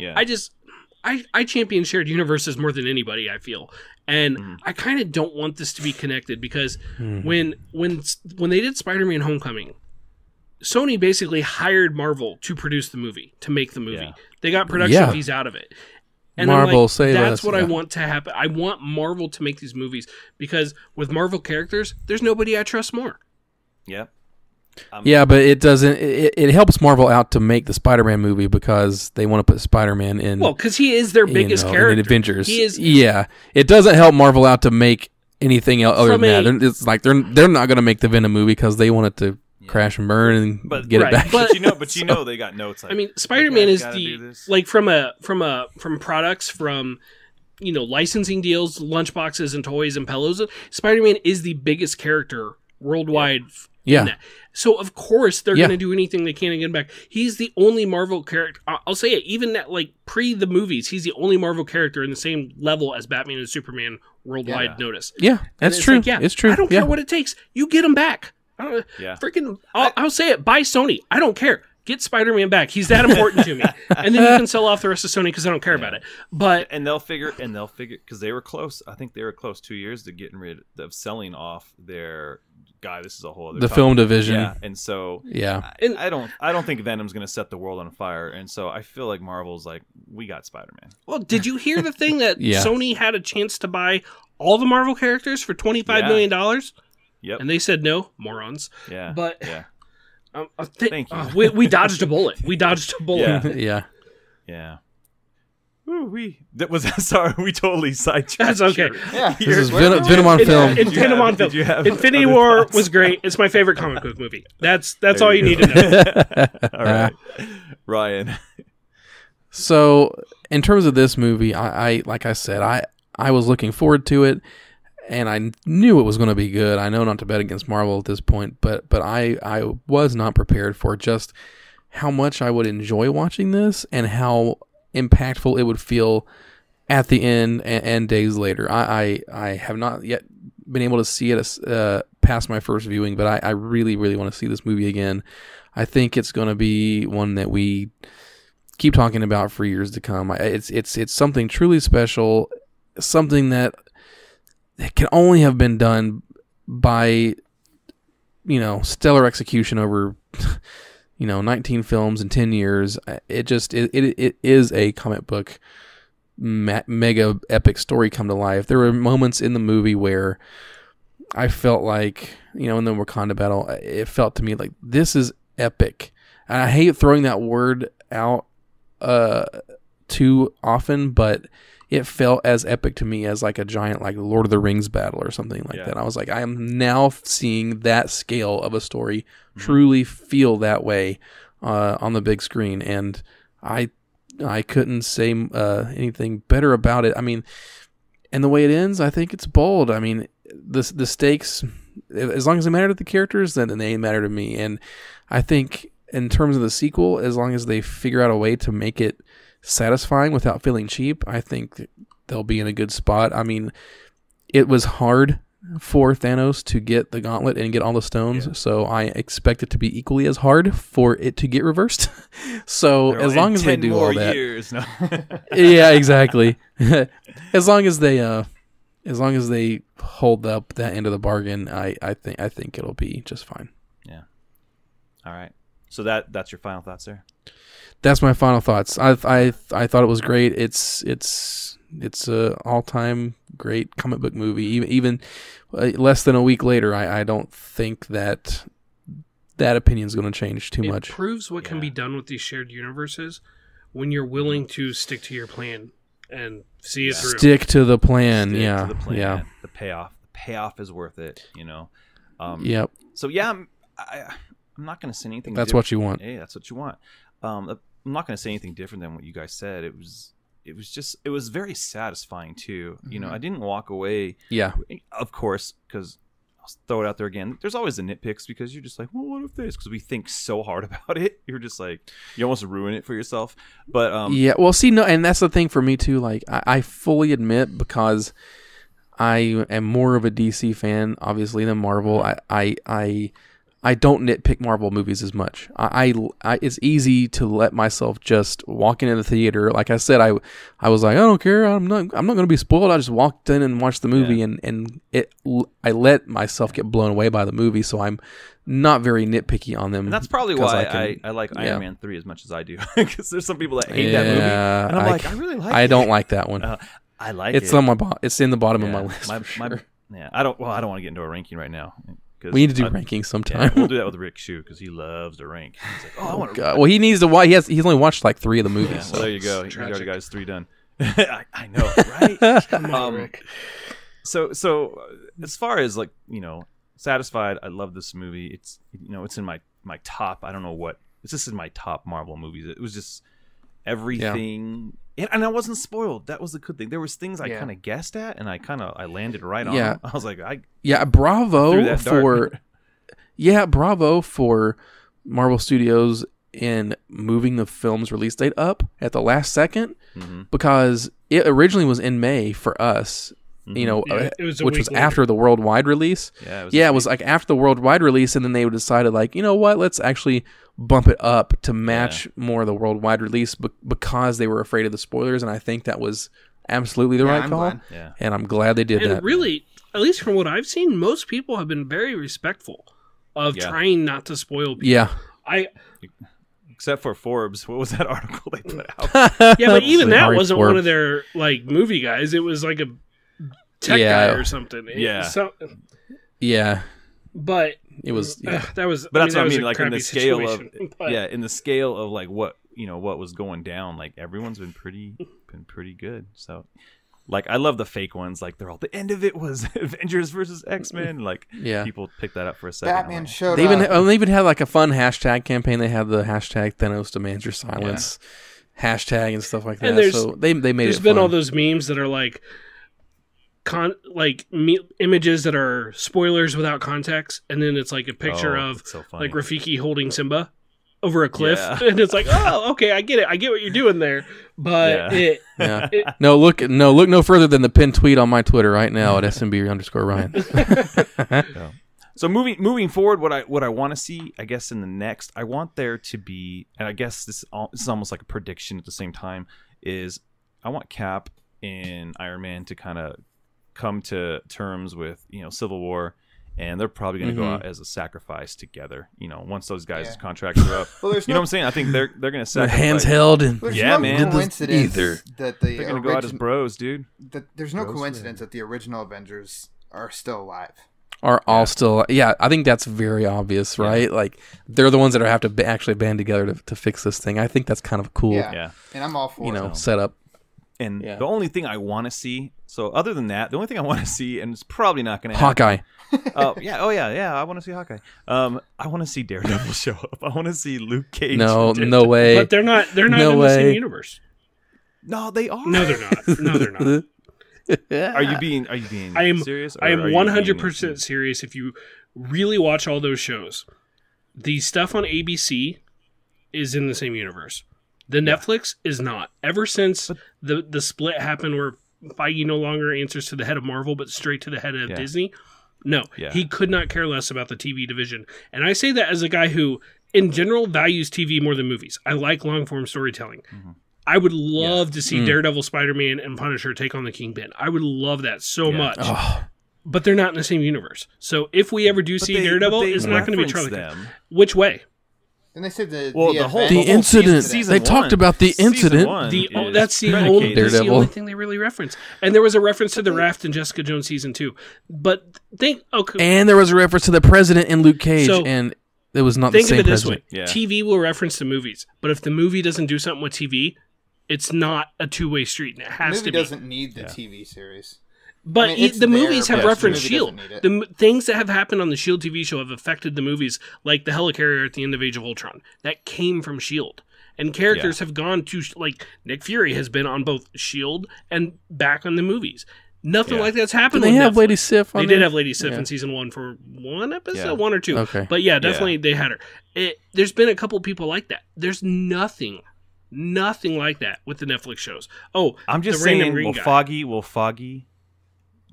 I champion shared universes more than anybody, I feel. And I kind of don't want this to be connected because when they did Spider-Man Homecoming, Sony basically hired Marvel to produce the movie, to make the movie. Yeah. They got production fees out of it. And Marvel, that's what I want to happen. I want Marvel to make these movies because with Marvel characters, there's nobody I trust more. Yep. Yeah, but it doesn't. It helps Marvel out to make the Spider-Man movie because they want to put Spider-Man in. Well, because he is their biggest character. In Avengers. He is. Yeah, it doesn't help Marvel out to make anything else other than that. It's like they're not going to make the Venom movie because they want it to crash and burn and get it back. But you know they got notes. Like, I mean, Spider-Man is like from products from licensing deals, lunchboxes and toys and pillows. Spider-Man is the biggest character worldwide. Yeah. So of course they're going to do anything they can to get him back. He's the only Marvel character. I'll say it. Even pre the movies, he's the only Marvel character in the same level as Batman and Superman worldwide. Notice. Yeah, that's true. It's true. I don't care what it takes. You get him back. I'll say it. Buy Sony. I don't care. Get Spider-Man back. He's that important to me. And then you can sell off the rest of Sony because I don't care about it. But and they'll figure because they were close. I think they were close 2 years to getting rid of selling off their guy. This is a whole other topic. Film division. Yeah, and so I don't think Venom's going to set the world on fire. And so I feel like Marvel's like, we got Spider-Man. Well, did you hear the thing that Sony had a chance to buy all the Marvel characters for $25 million? Yep. And they said no, morons. Yeah. But thank you. We dodged a bullet. We Yeah. Ooh, we totally sidetracked. That's okay. Yeah. This is Venom on film. Venom on film. Infinity War was great. It's my favorite comic book movie. That's all you need to know. All right, Ryan. So, in terms of this movie, I like I said, I was looking forward to it. And I knew it was going to be good. I know not to bet against Marvel at this point, but I was not prepared for just how much I would enjoy watching this and how impactful it would feel at the end and days later. I have not yet been able to see it past my first viewing, but I really, really want to see this movie again. I think it's going to be one that we keep talking about for years to come. It's something truly special, something that can only have been done by, stellar execution over, 19 films in 10 years. It is a comic book mega epic story come to life. There were moments in the movie where I felt like, in the Wakanda battle, it felt to me like this is epic. And I hate throwing that word out too often, but it felt as epic to me as like a giant like Lord of the Rings battle or something like that. I was like, I am now seeing that scale of a story truly feel that way on the big screen, and I couldn't say anything better about it. I mean, and the way it ends, I think it's bold. I mean, the stakes, as long as they matter to the characters, then they matter to me. And I think in terms of the sequel, as long as they figure out a way to make it satisfying without feeling cheap, I think they'll be in a good spot. I mean, it was hard for Thanos to get the gauntlet and get all the stones, so I expect it to be equally as hard for it to get reversed. So as long as they do all that, years, no. Yeah, exactly. as long as they hold up that end of the bargain, I think it'll be just fine. Yeah. All right. So that's your final thoughts there? That's my final thoughts. I thought it was great. It's a all-time great comic book movie. Even less than a week later, I don't think that opinion is going to change too much. It proves what can be done with these shared universes when you're willing to stick to your plan and see it through. Stick to the plan. To the plan. Yeah. The payoff is worth it. Yep. So I'm not going to say anything. That's what you want. Hey, that's what you want. I'm not going to say anything different than what you guys said. It was very satisfying too. I didn't walk away. Yeah. Of course, because I'll throw it out there again. There's always the nitpicks because you're just like, well, what if this? Because we think so hard about it. You're just like, you almost ruin it for yourself. But yeah. Well, see, no, and that's the thing for me too. Like, I fully admit, because I am more of a DC fan, obviously, than Marvel. I don't nitpick Marvel movies as much. I it's easy to let myself just walk into the theater. Like I said, I was like, I don't care. I'm not going to be spoiled. I just walked in and watched the movie, and I let myself get blown away by the movie. So I'm not very nitpicky on them. And that's probably why I like Iron Man 3 as much as I do, because there's some people that hate that movie, and I'm I really like it. I don't like that one. I like it's it. On my it's in the bottom of my list. Yeah, I don't want to get into a ranking right now. We need to do rankings sometime. Yeah, we'll do that with Rick Shu because he loves to rank. He's like, I want to. Well, he needs to watch. He's only watched like 3 of the movies. Yeah, so well, there you go. He's already got his 3 done. I know, right? Come on, Rick. So as far as like satisfied, I love this movie. It's it's in my top. I don't know what. It's just in my top Marvel movies. It was just everything. Yeah. And I wasn't spoiled. That was the good thing. There was things I kind of guessed at, and I landed right on. Them. I was like, bravo for Marvel Studios in moving the film's release date up at the last second, because it originally was in May for us. Which was after the worldwide release. It was like after the worldwide release, and then they decided like, you know what, let's actually bump it up to match more of the worldwide release because they were afraid of the spoilers, and I think that was absolutely the right call. And I'm glad they did that. And really, at least from what I've seen, most people have been very respectful of trying not to spoil people. Yeah. Except for Forbes. What was that article they put out? Yeah, but even that wasn't one of their like movie guys. It was like a tech guy or something. But it was that was. But that's what I mean. Like in the scale in the scale of like what was going down. Like everyone's been pretty good. So, like I love the fake ones. Like they're all the end of it was Avengers versus X-Men. Like people picked that up for a second. Batman showed they up. They even had like a fun hashtag campaign. They had the hashtag Thanos demands your silence hashtag and stuff like that. And so they made it. There's been all those memes that are like. Images that are spoilers without context, and then it's like a picture of like Rafiki holding Simba over a cliff, and it's like, oh, okay, I get it, I get what you're doing there, but look no further than the pinned tweet on my Twitter right now at SMB_Ryan. So moving forward, what I want to see, I guess in the next, I want there to be, and I guess this is almost like a prediction at the same time, is I want Cap and Iron Man to kind of come to terms with Civil War, and they're probably going to go out as a sacrifice together. Once those guys' contracts are up, well, what I'm saying. I think they're going to sacrifice. Their hands held, and man, coincidence that they're going to go out as bros, dude. There's no coincidence that the original Avengers are still alive. Are all still? Yeah, I think that's very obvious, right? Yeah. Like they're the ones that have to actually band together to fix this thing. I think that's kind of cool. Yeah. And I'm all for setup. And the only thing I want to see, so other than that, the only thing I want to see, and it's probably not going to Hawkeye. happen. I want to see Hawkeye. I want to see Daredevil show up. I want to see Luke Cage. No way. But they're not in the same universe. No, they are. No, they're not. Are you being serious? I am 100% serious. If you really watch all those shows, the stuff on ABC is in the same universe. The Netflix is not. Ever since the split happened where Feige no longer answers to the head of Marvel, but straight to the head of Disney, he could not care less about the TV division. And I say that as a guy who, in general, values TV more than movies. I like long-form storytelling. Mm-hmm. I would love to see Daredevil, Spider-Man, and Punisher take on the Kingpin. I would love that so much. Oh. But they're not in the same universe. So if we ever do see Daredevil, it's not going to be Charlie. Which way? And they said the incident. They talked about the incident. That's the only thing they really reference. And there was a reference to the raft in Jessica Jones season 2. And there was a reference to the president in Luke Cage, and it was not the same president. Think of it this way: TV will reference the movies, but if the movie doesn't do something with TV, it's not a two-way street, and it has to be. The movie doesn't need the TV series. But the movies have referenced S.H.I.E.L.D. The things that have happened on the S.H.I.E.L.D. TV show have affected the movies, like the helicarrier at the end of Age of Ultron. That came from S.H.I.E.L.D. And characters have gone to, like, Nick Fury has been on both S.H.I.E.L.D. and back on the movies. Nothing like that's happened. Did they have Lady Sif on They did have Lady Sif in season 1 for one episode, 1 or 2. Okay. But definitely they had her. There's been a couple people like that. There's nothing like that with the Netflix shows. Oh, I'm just saying, will Foggy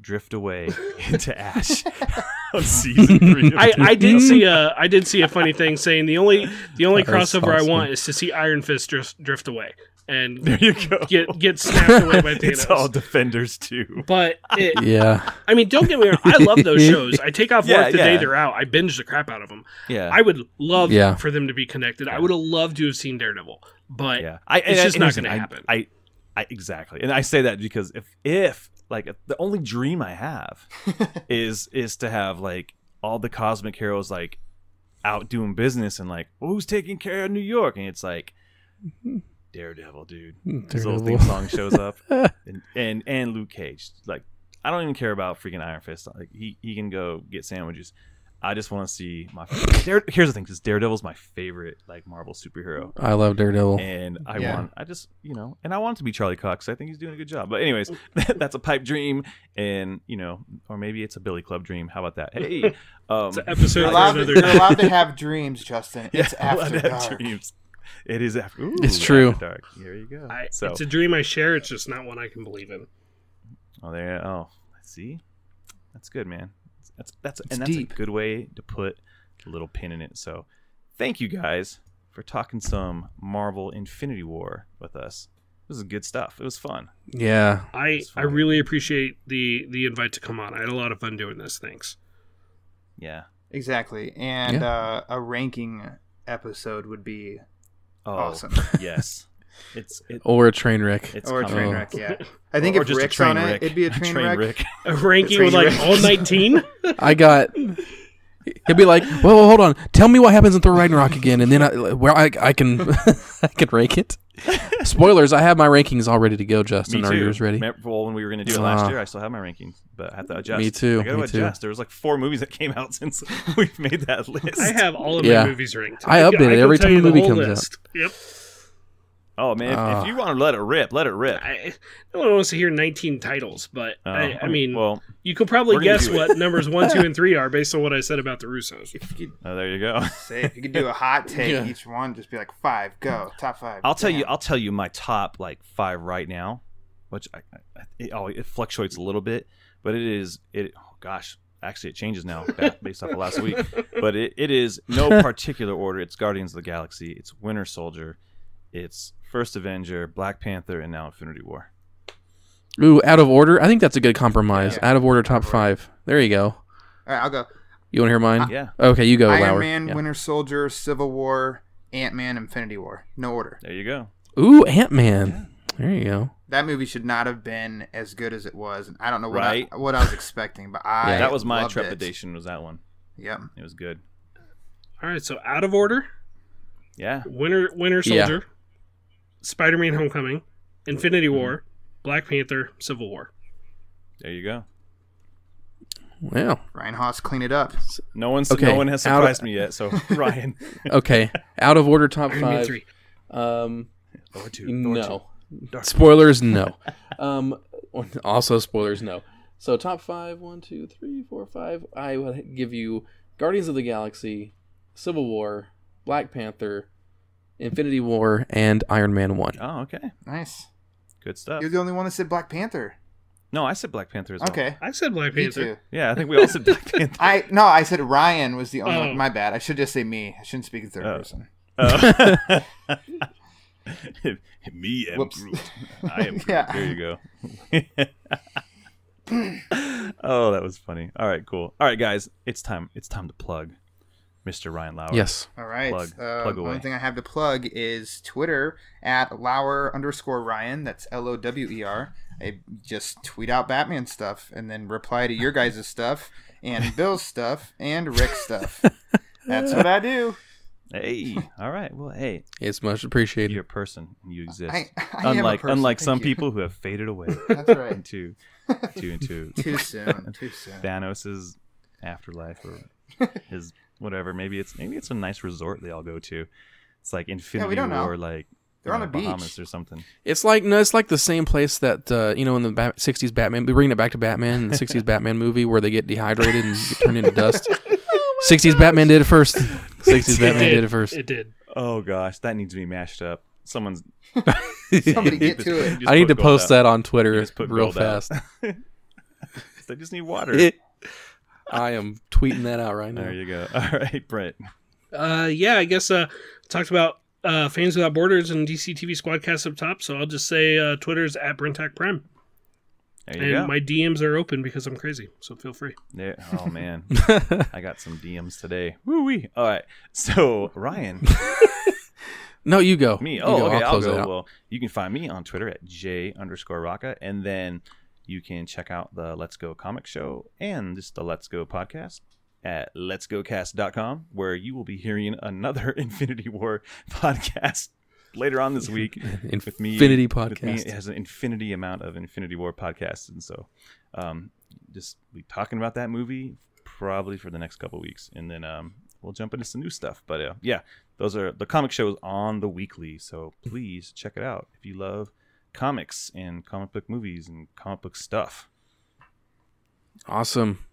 drift away into ash? on season 3. I did see a funny thing saying the only crossover I want is to see Iron Fist drift away and there you go. Get snapped away by Thanos. It's all Defenders too. But Yeah. I mean, don't get me wrong. I love those shows. I take off work the day they're out. I binge the crap out of them. Yeah. I would love for them to be connected. I would have loved to have seen Daredevil, but it's just not going to happen. I exactly, and I say that because if the only dream I have is to have like all the cosmic heroes like out doing business and like, well, who's taking care of New York? And it's like Daredevil, dude. His little theme song shows up, and Luke Cage. Like, I don't even care about freaking Iron Fist. Like, he can go get sandwiches. I just want to see my. Here's the thing: because Daredevil's my favorite like Marvel superhero. I love Daredevil, and I want it to be Charlie Cox. I think he's doing a good job. But anyways, that's a pipe dream, and or maybe it's a Billy Club dream. How about that? Hey, it's an episode. You're allowed to have dreams, Justin. It's after dark. Dreams. It is after. Ooh, it's true. After dark. Here you go. It's a dream I share. It's just not one I can believe in. See, that's good, man. That's deep. A good way to put a little pin in it. So, thank you guys for talking some Marvel Infinity War with us. This is good stuff. It was fun. Yeah, I really appreciate the invite to come on. I had a lot of fun doing this. Thanks. Yeah, exactly. And a ranking episode would be awesome. Yes. Or a train wreck. Or a train wreck, yeah. I think if Rick's on it, it'd be a train wreck. A ranking with like all 19? He'll be like, well, hold on. Tell me what happens in Thor Ragnarok again, and then I can I can rank it. Spoilers, I have my rankings all ready to go, Justin. Are yours ready? Well, when we were going to do it last year, I still have my rankings, but I have to adjust. Me too. I got to adjust. There was like 4 movies that came out since we've made that list. I have all of my movies ranked. I update it every time a movie comes out. Yep. Oh, man, if you want to let it rip, let it rip. No one wants to hear 19 titles, but I mean, well, you could probably guess what numbers 1, 2, and 3 are based on what I said about the Russos. There you go. If you could do a hot take each one, just be like 5, go, top 5. I'll tell you my top like 5 right now, which it fluctuates a little bit, but actually it changes now based off of last week. But it is no particular order. It's Guardians of the Galaxy, it's Winter Soldier, it's First Avenger, Black Panther, and now Infinity War. Ooh, out of order? I think that's a good compromise. Out of order, top 5. There you go. All right, I'll go. You want to hear mine? Yeah. Okay, you go, Iron Lauer. Man, Winter Soldier, Civil War, Ant-Man, Infinity War. No order. There you go. Ooh, Ant-Man. There you go. That movie should not have been as good as it was. I don't know what I was expecting, but that was my trepidation. Was that one? Yep. It was good. All right, so out of order. Yeah. Winter Soldier. Yeah. Spider-Man Homecoming, Infinity War, Black Panther, Civil War. There you go. Wow. Ryan Haas, clean it up. No one has surprised me yet, so Ryan. Okay. Out of order, top 5. 3. Thor 2. No. Spoilers, no. Also, spoilers, no. So, top 5, 1, 2, 3, 4, 5. I would give you Guardians of the Galaxy, Civil War, Black Panther, Infinity War, and Iron Man 1. Oh, okay. Nice. Good stuff. You're the only one that said Black Panther. No, I said Black Panther as well. Okay. I said Black Panther. Me too. Yeah, I think we all said Black Panther. I said Ryan was the only one. My bad. I should just say me. I shouldn't speak in third person. Me am Whoops. Groot. I am Groot. Yeah. There you go. Oh, that was funny. All right, cool. All right, guys. It's time to plug Mr. Ryan Lauer. Yes. All right. Plug away. One thing I have to plug is Twitter at Lauer_Ryan. That's LOWER. I just tweet out Batman stuff and then reply to your guys' stuff and Bill's stuff and Rick's stuff. That's what I do. Hey. All right. Well, hey. It's much appreciated. You're a person. You exist. I am a person. Unlike Thank some you. people who have faded away. That's right. Into Too soon. Thanos' afterlife or his whatever. Maybe it's a nice resort they all go to. It's like Infinity War, like they're on a Bahamas beach or something. It's like the same place that in the 60s Batman. We're bringing it back to Batman in the 60s Batman movie where they get dehydrated and get turned into dust. 60s Batman did it first. 60s Batman did it first. It did. Oh gosh, that needs to be mashed up. Somebody get to it. I need to post that on Twitter real gold fast. They just need water. I am tweeting that out right now. There you go. All right, Brent. I guess talked about Fans Without Borders and DC TV Squadcast up top, so I'll just say Twitter's at BrentAcPrem. There you go. My DMs are open because I'm crazy, so feel free. Yeah. Oh, man. I got some DMs today. Woo-wee. All right. So, Ryan. No, you go. Me? You Oh, go. okay. I'll close it go. out. Well, you can find me on Twitter at j_rocka, and then you can check out the Let's Go comic show and just the Let's Go podcast at letsgocast.com, where you will be hearing another Infinity War podcast later on this week. With me, Podcast. it has an infinity amount of Infinity War podcasts, and so just be talking about that movie probably for the next couple of weeks, and then we'll jump into some new stuff. But yeah, those are the comic shows on the weekly, so please check it out if you love comics and comic book movies and comic book stuff. Awesome.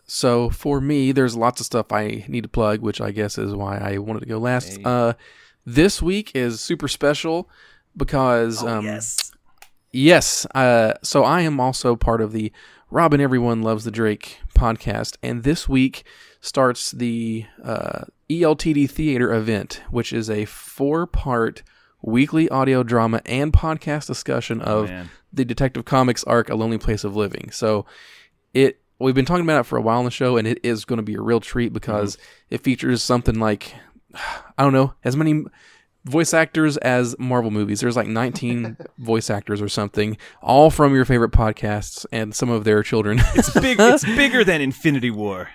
So for me, there's lots of stuff I need to plug, which I guess is why I wanted to go last. Hey. This week is super special because yes. So I am also part of the Robin Everyone Loves the Drake podcast, and this week starts the ELTD Theater event, which is a 4-part weekly audio drama and podcast discussion of the Detective Comics arc, A Lonely Place of Living. So we've been talking about it for a while on the show, and it is going to be a real treat because it features something like, I don't know, as many voice actors as Marvel movies. There's like 19 voice actors or something, all from your favorite podcasts and some of their children. It's big. It's bigger than Infinity War.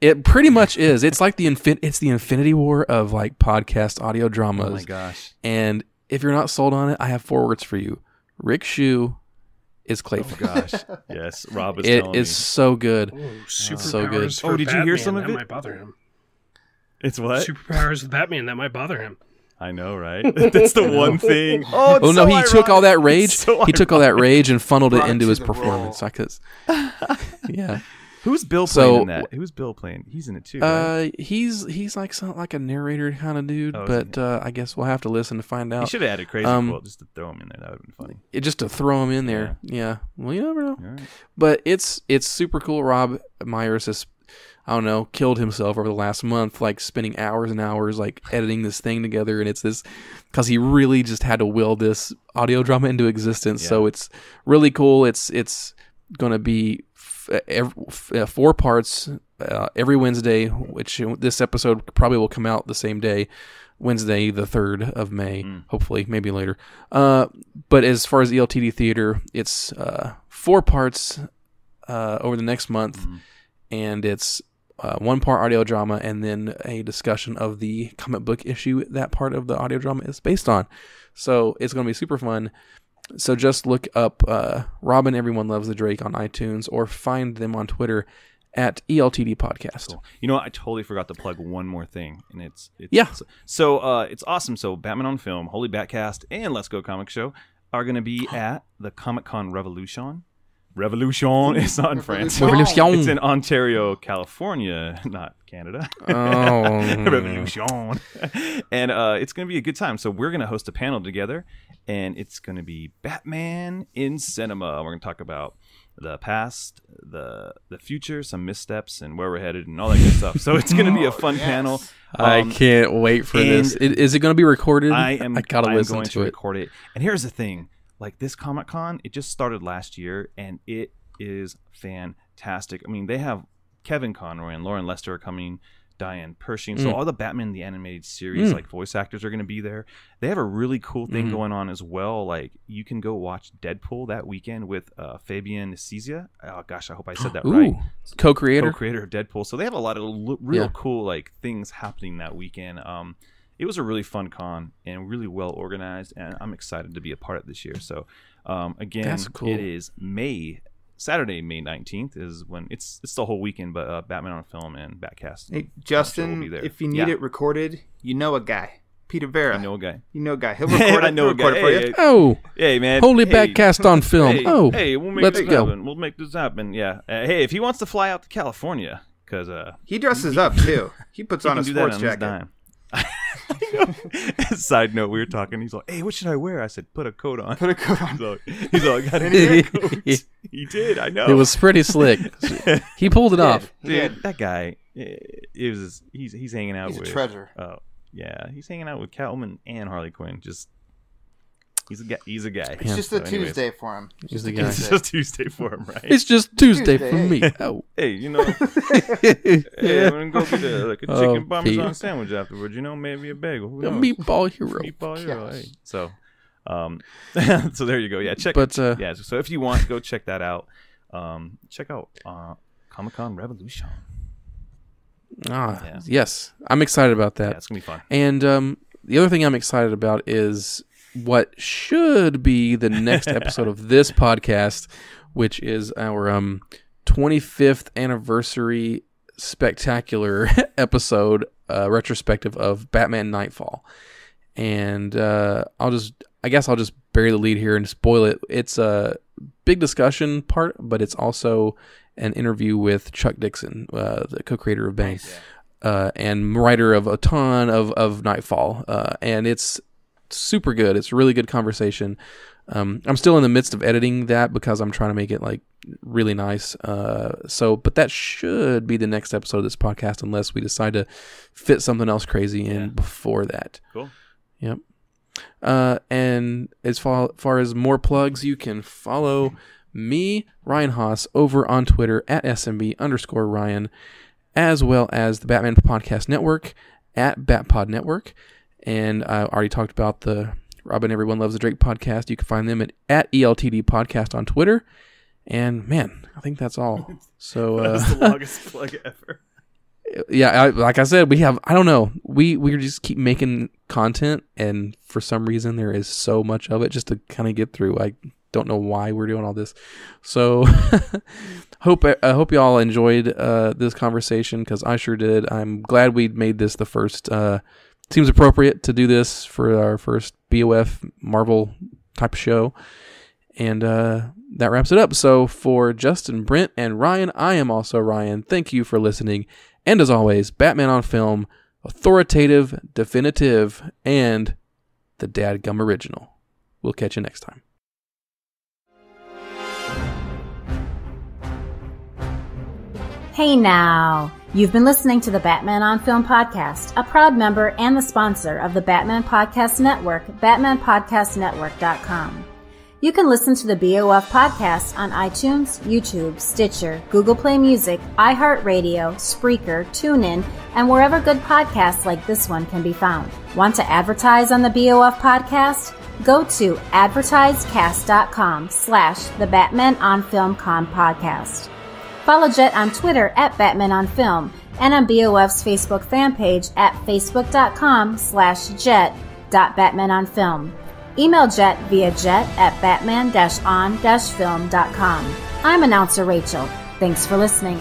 It pretty much is. It's like the Infinity War of like podcast audio dramas. Oh my gosh! And if you're not sold on it, I have 4 words for you. Rick Shue is Clayface. Oh gosh! Yes, Rob is telling me. It is so good. So good. For did you hear some of that it? Might bother him. It's what? Superpowers with Batman, that might bother him. I know, right? That's the one thing. Oh, it's no, so he took all that rage. So he took all that rage and funneled it Brought it into to his the performance. Yeah. Who's Bill playing in that? Who's Bill playing? He's in it too. Right? He's like a narrator kind of dude, Oh, but I guess we'll have to listen to find He out. should have added Crazy Quilt just to throw him in there. That would have been funny. Just to throw him in there. Yeah. Well, you never know. Right. But it's super cool. Rob Myers has, I don't know, killed himself over the last month, like spending hours and hours like editing this thing together, and it's this because he really just had to will this audio drama into existence. So it's really cool. It's going to be 4 parts every Wednesday, which this episode probably will come out the same day, Wednesday the 3rd of May, hopefully, maybe later. But as far as ELTD Theater, it's 4 parts over the next month, and it's 1 part audio drama and then a discussion of the comic book issue that part of the audio drama is based on. So it's going to be super fun. So just look up Robin Everyone Loves the Drake on iTunes or find them on Twitter at ELTD Podcast. Cool. You know what? I totally forgot to plug one more thing, and it's So it's awesome. So Batman on Film, Holy Batcast, and Let's Go Comic Show are going to be at the Comic-Con Revolution. It's not in France. Revolution. It's in Ontario, California, not Canada. Oh. Revolution. And it's going to be a good time. So we're going to host a panel together, and it's going to be Batman in cinema. We're going to talk about the past, the future, some missteps, and where we're headed, and all that good stuff. So it's going to be a fun panel. I can't wait for this. Is it going to be recorded? I gotta listen going to it. record it. And here's the thing. Like this Comic-Con, it just started last year, and it is fantastic. I mean, they have Kevin Conroy and Lauren Lester are coming, Diane Pershing. So all the Batman the Animated Series like voice actors are going to be there. They have a really cool thing going on as well. Like you can go watch Deadpool that weekend with Fabian Nicieza. Oh gosh, I hope I said that right. Co-creator of Deadpool. So they have a lot of real cool like things happening that weekend. It was a really fun con and really well organized, and I'm excited to be a part of this year. So, again, That's cool. It is Saturday, May 19th is when it's the whole weekend, but Batman on Film and Batcast. Hey, Justin, if you need it recorded, you know a guy. Peter Vera. I know a guy. You know a guy. He'll record it. I know a guy. For you. Oh, hey man. Holy Batcast on film. We'll make let's this go. happen. We'll make this happen. Yeah. Hey, if he wants to fly out to California, because he dresses up too. He puts on a can do that sports on his jacket. dime. Side note, we were talking. He's like, "Hey, what should I wear?" I said, "Put a coat on." Put a coat on. He's like, "I got a coat." He did. I know. It was pretty slick. He pulled it off. Dude, that guy. He's hanging out with a treasure. Oh yeah, he's hanging out with Catwoman and Harley Quinn. Just he's a guy. It's just a Tuesday for him. He's the guy. It's just Tuesday for him, right? It's just Tuesday for me. Oh. Hey, hey, I'm gonna go get a chicken parmesan sandwich afterwards. Maybe a bagel. Who knows? Meatball hero. Meatball hero. Hey. So, so there you go. Yeah, check. But yeah, so if you want, go check that out. Check out Comic-Con Revolution. Yes, I'm excited about that. Yeah, it's gonna be fun. And the other thing I'm excited about is what should be the next episode of this podcast, which is our 25th anniversary spectacular episode retrospective of Batman Nightfall. And I'll just bury the lead here and spoil it. It's a big discussion part, but it's also an interview with Chuck Dixon, the co-creator of Bane, and writer of a ton of Nightfall. And it's super good. It's a really good conversation. I'm still in the midst of editing that because I'm trying to make it like really nice. But that should be the next episode of this podcast unless we decide to fit something else crazy in before that. Cool. Yep. And as far as more plugs, you can follow me, Ryan Haas, over on Twitter at SMB_Ryan, as well as the Batman Podcast Network at BatPod Network. And I already talked about the Robin Everyone Loves the Drake podcast. You can find them at ELTD Podcast on Twitter. And man, I think that's all. So that's the longest plug ever. Yeah, like I said, we just keep making content, and for some reason there is so much of it just to kind of get through. I don't know why we're doing all this. So I hope you all enjoyed this conversation, because I sure did. I'm glad we made this the first. Seems appropriate to do this for our first BOF Marvel type of show. And that wraps it up. So for Justin, Brent, and Ryan, I am also Ryan. Thank you for listening. And as always, Batman on Film, authoritative, definitive, and the dadgum original. We'll catch you next time. Hey now! You've been listening to the Batman on Film podcast, a proud member and the sponsor of the Batman Podcast Network, BatmanPodcastNetwork.com. You can listen to the BOF podcast on iTunes, YouTube, Stitcher, Google Play Music, iHeartRadio, Spreaker, TuneIn, and wherever good podcasts like this one can be found. Want to advertise on the BOF podcast? Go to advertisecast.com/the Batman on Film Con podcast. Follow Jet on Twitter at Batman on Film and on BOF's Facebook fan page at facebook.com/jet.batmanonfilm. Email Jet via jet@batman-on-film.com. I'm announcer Rachel. Thanks for listening.